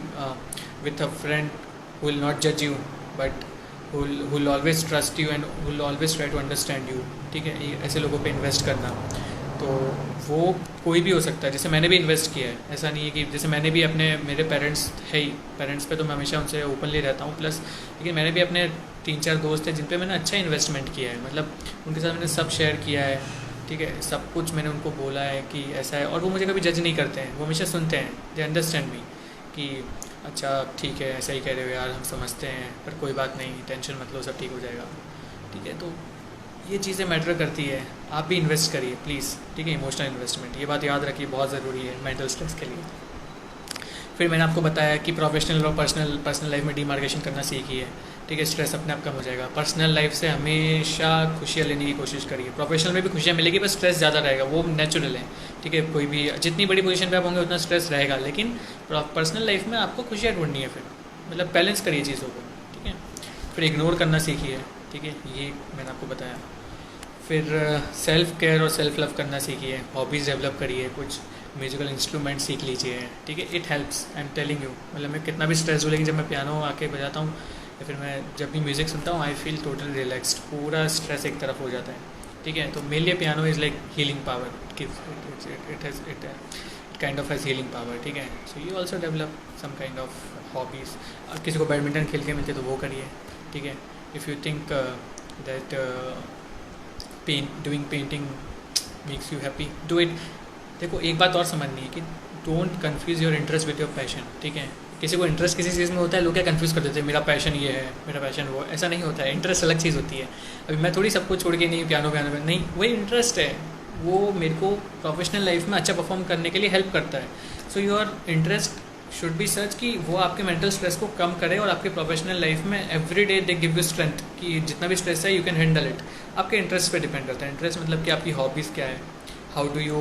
with a friend who will not judge you but who will always trust you and who will always try to understand you, ठीक है। ऐसे लोगों पे इन्वेस्ट करना, तो वो कोई भी हो सकता है। जैसे मैंने भी इन्वेस्ट किया है, ऐसा नहीं है कि जैसे मैंने भी अपने मेरे पेरेंट्स है ही, पेरेंट्स पे तो मैं हमेशा उनसे ओपनली रहता हूँ प्लस, लेकिन मैंने भी अपने 3-4 दोस्त हैं जिन पे मैंने अच्छा इन्वेस्टमेंट किया है। मतलब उनके साथ मैंने सब शेयर किया है, ठीक है, सब कुछ मैंने उनको बोला है कि ऐसा है, और वो मुझे कभी जज नहीं करते हैं, वो हमेशा सुनते हैं, दे अंडरस्टैंड मी कि अच्छा ठीक है ऐसा ही कह रहे हो यार, हम समझते हैं पर कोई बात नहीं, टेंशन मत लो, सब ठीक हो जाएगा, ठीक है। तो ये चीज़ें मैटर करती है। आप भी इन्वेस्ट करिए प्लीज़, ठीक है, इमोशनल इन्वेस्टमेंट, ये बात याद रखिए, बहुत ज़रूरी है मेंटल स्ट्रेस के लिए। फिर मैंने आपको बताया कि प्रोफेशनल और पर्सनल लाइफ में डिमार्केशन करना सीखिए, ठीक है, स्ट्रेस अपने आप कम हो जाएगा। पर्सनल लाइफ से हमेशा खुशियाँ लेने की कोशिश करिए। प्रोफेशनल में भी खुशियाँ मिलेगी पर स्ट्रेस ज़्यादा रहेगा, वो नेचुरल है, ठीक है। कोई भी जितनी बड़ी पोजीशन पे आप होंगे उतना स्ट्रेस रहेगा, लेकिन पर्सनल लाइफ में आपको खुशियाँ ढूंढनी है। फिर मतलब बैलेंस करिए चीज़ों को, ठीक है। फिर इग्नोर करना सीखिए, ठीक है, ये मैंने आपको बताया। फिर सेल्फ केयर और सेल्फ लव करना सीखिए, हॉबीज़ डेवलप करिए, कुछ म्यूजिकल इंस्ट्रूमेंट सीख लीजिए, ठीक है, it helps, I am telling you. मतलब मैं कितना भी स्ट्रेस हूँ, लेकिन जब मैं पियानो आके बजाता हूँ या फिर मैं जब भी म्यूज़िक सुनता हूँ, आई फील टोटली रिलैक्सड, पूरा स्ट्रेस एक तरफ हो जाता है, ठीक है। तो मेरे लिए piano is like healing power, it kind of has healing power, ठीक है। So you also develop some kind of hobbies. अब किसी को बैडमिंटन खेल के मिलते तो वो करिए, ठीक है। If you think that doing painting makes you happy, do it. देखो एक बात और समझनी है कि don't confuse your interest with your passion, ठीक है। किसी को इंटरेस्ट किसी चीज़ में होता है, लोग क्या कन्फ्यूज़ कर देते हैं, मेरा पैशन ये है, मेरा पैशन वो, ऐसा नहीं होता है। इंटरेस्ट अलग चीज़ होती है। अभी मैं थोड़ी सब कुछ छोड़ के नहीं पियानो में नहीं, वही इंटरेस्ट है, वो मेरे को प्रोफेशनल लाइफ में अच्छा परफॉर्म करने के लिए हेल्प करता है। So your interest should be such कि वो आपके मेंटल स्ट्रेस को कम करे और आपके प्रोफेशनल लाइफ में every day they give you strength कि जितना भी स्ट्रेस है यू कैन हैंडल इट। आपके इंटरेस्ट पे डिपेंड करता है। इंटरेस्ट मतलब कि आपकी हॉबीज़ क्या है, how do you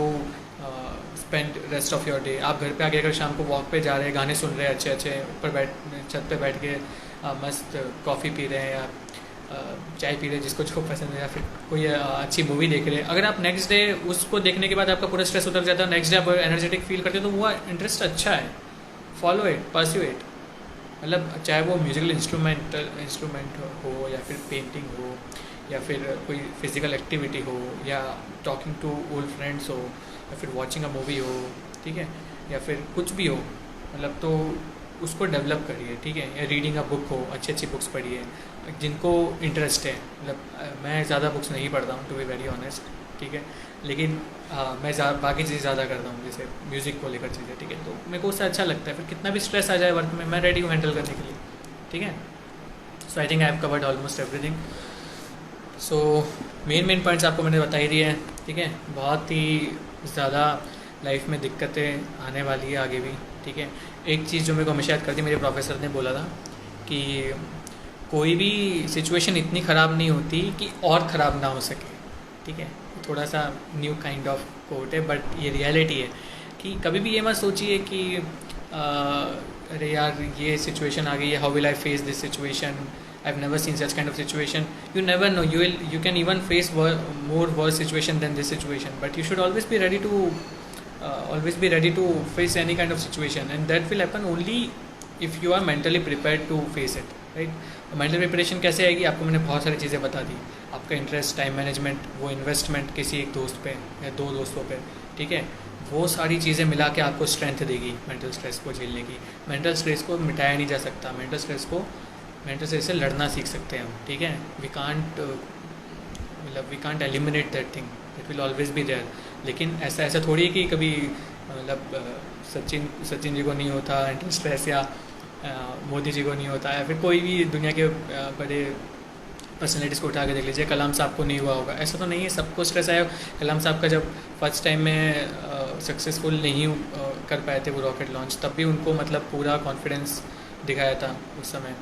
spend rest of your day. आप घर पे आके अगर शाम को वॉक पे जा रहे हैं, गाने सुन रहे हैं अच्छे अच्छे, ऊपर छत पे बैठ के मस्त कॉफ़ी पी रहे हैं या चाय पी रहे हैं, जिसको जो पसंद है, या फिर कोई अच्छी मूवी देख रहे हैं, अगर आप नेक्स्ट डे उसको देखने के बाद आपका पूरा स्ट्रेस उतर जाता है, नेक्स्ट डे आप एनर्जेटिक फील करते हो, तो वो इंटरेस्ट अच्छा है, फॉलो इट, परस्यू इट। मतलब चाहे वो म्यूजिकल इंस्ट्रूमेंट हो या फिर पेंटिंग हो या फिर कोई फिजिकल एक्टिविटी हो या टॉकिंग टू ओल्ड फ्रेंड्स हो या फिर वॉचिंग अ मूवी हो, ठीक है, या फिर कुछ भी हो, मतलब तो उसको डेवलप करिए, ठीक है। या रीडिंग अ बुक हो, अच्छी अच्छी बुक्स पढ़िए जिनको इंटरेस्ट है। मतलब मैं ज़्यादा बुक्स नहीं पढ़ता हूँ टू बी वेरी ऑनेस्ट, ठीक है, लेकिन मैं बाकी चीज़ें ज़्यादा करता हूँ, जैसे म्यूज़िक को लेकर चीज़ें, ठीक है। तो मेरे को उससे अच्छा लगता है, फिर कितना भी स्ट्रेस आ जाए वर्क में, मैं रेडी हूँ हैंडल करने के लिए, ठीक है। So I think I have covered almost everything. So main points आपको मैंने बता ही दिए हैं, ठीक है। बहुत ही ज़्यादा लाइफ में दिक्कतें आने वाली है आगे भी, ठीक है। एक चीज़ जो मेरे को हमेशा याद करती, मेरे प्रोफेसर ने बोला था कि कोई भी सिचुएशन इतनी ख़राब नहीं होती कि और ख़राब ना हो सके, ठीक है। थोड़ा सा न्यू काइंड ऑफ कोट है बट ये रियलिटी है कि कभी भी ये मत सोचिए कि अरे यार ये सिचुएशन आ गई है, how will I face this situation, I have never seen such kind of situation. You never know, you can even face more worse situation than this situation, but you should always be ready to face any kind of situation, and that will happen only if you are mentally prepared to face it, right? Mental preparation कैसे आएगी? आपको मैंने बहुत सारी चीज़ें बता दी. आपका इंटरेस्ट, टाइम मैनेजमेंट, वो इन्वेस्टमेंट किसी एक दोस्त पे या दो दोस्तों पे, ठीक है, वो सारी चीज़ें मिला के आपको स्ट्रेंथ देगी मेंटल स्ट्रेस को झेलने की. मेंटल स्ट्रेस को मिटाया नहीं जा सकता. मेंटल स्ट्रेस से लड़ना सीख सकते हैं हम, ठीक है. We can't eliminate that thing, it will always be there. लेकिन ऐसा थोड़ी है कि कभी सचिन जी को नहीं होता मेंटल स्ट्रेस, या मोदी जी को नहीं होता, या फिर कोई भी दुनिया के बड़े पर्सनैलिटीज़ को उठा के देख लीजिए, कलाम साहब को नहीं हुआ होगा. ऐसा तो नहीं है, सबको स्ट्रेस आया. कलाम साहब का जब फर्स्ट टाइम में सक्सेसफुल नहीं कर पाए थे वो रॉकेट लॉन्च, तब भी उनको मतलब पूरा कॉन्फिडेंस दिखाया था उस समय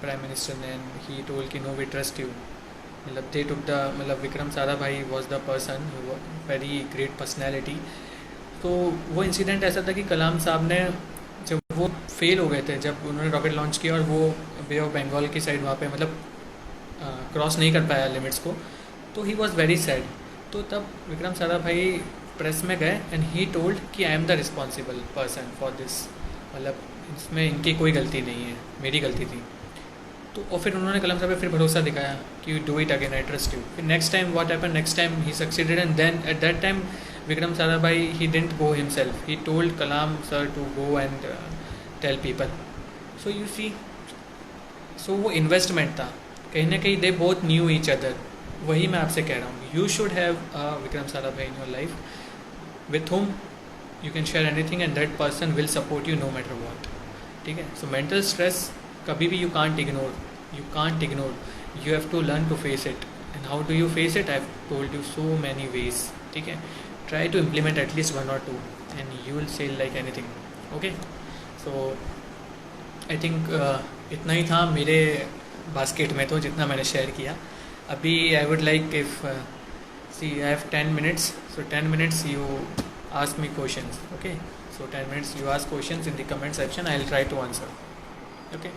प्राइम मिनिस्टर ने. ही टोल्ड कि नो वी ट्रस्ट यू. मतलब Vikram Sarabhai was the person, very great personality. तो वो इंसिडेंट ऐसा था कि कलाम साहब ने जब वो फेल हो गए थे, जब उन्होंने रॉकेट लॉन्च किया और वो बे ऑफ बंगाल की साइड वहाँ पे मतलब क्रॉस नहीं कर पाया लिमिट्स को, तो ही वॉज वेरी सैड. तो तब विक्रम साराभाई प्रेस में गए एंड ही टोल्ड कि I am the responsible person for this, मतलब इसमें इनकी कोई गलती नहीं है, मेरी गलती थी. तो और फिर उन्होंने कलाम साहब पे फिर भरोसा दिखाया कि you do it again, I trust you. फिर next time what happened, next time he succeeded, and then at that time Vikram Sarabhai he didn't go himself, he told Kalam sir to go and tell people. So you see, so वो इन्वेस्टमेंट था कहीं ना कहीं. They both knew each other. वही मैं आपसे कह रहा हूँ, you should have Vikram Sarabhai in your life with whom you can share anything and that person will support you no matter what, ठीक है. सो मेंटल स्ट्रेस कभी भी you can't ignore, you have to learn to face it. And how do you face it? I've told you so many ways, ठीक है. Try to implement at least 1 or 2 and you will sail like anything, okay. So I think इतना ही था मेरे बास्केट में तो जितना मैंने शेयर किया. अभी I would like if see I have 10 minutes, so 10 minutes you ask me questions, okay. So 10 minutes you ask questions in the comment section, I'll try to answer, okay.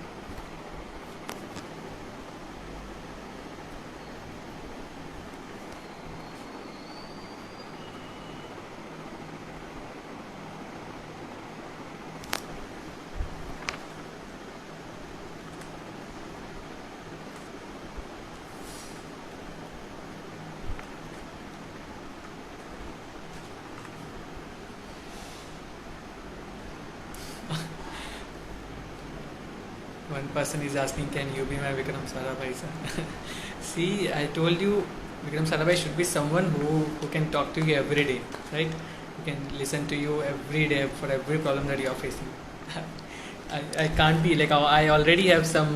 One person is asking, can you be my Vikram Sarabhai sir? See, I told you, Vikram Sarabhai should be someone who can talk to you every day, right? Who can listen to you every day for every problem that you are facing. I can't be like, I already have some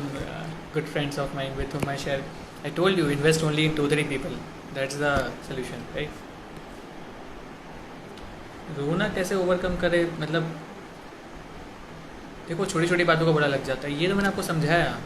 good friends of mine with whom I share. I told you, invest only in 2-3 people. That's the solution, right? रोना कैसे ओवरकम करे, मतलब देखो छोटी छोटी बातों का बुरा लग जाता है, ये तो मैंने आपको समझाया.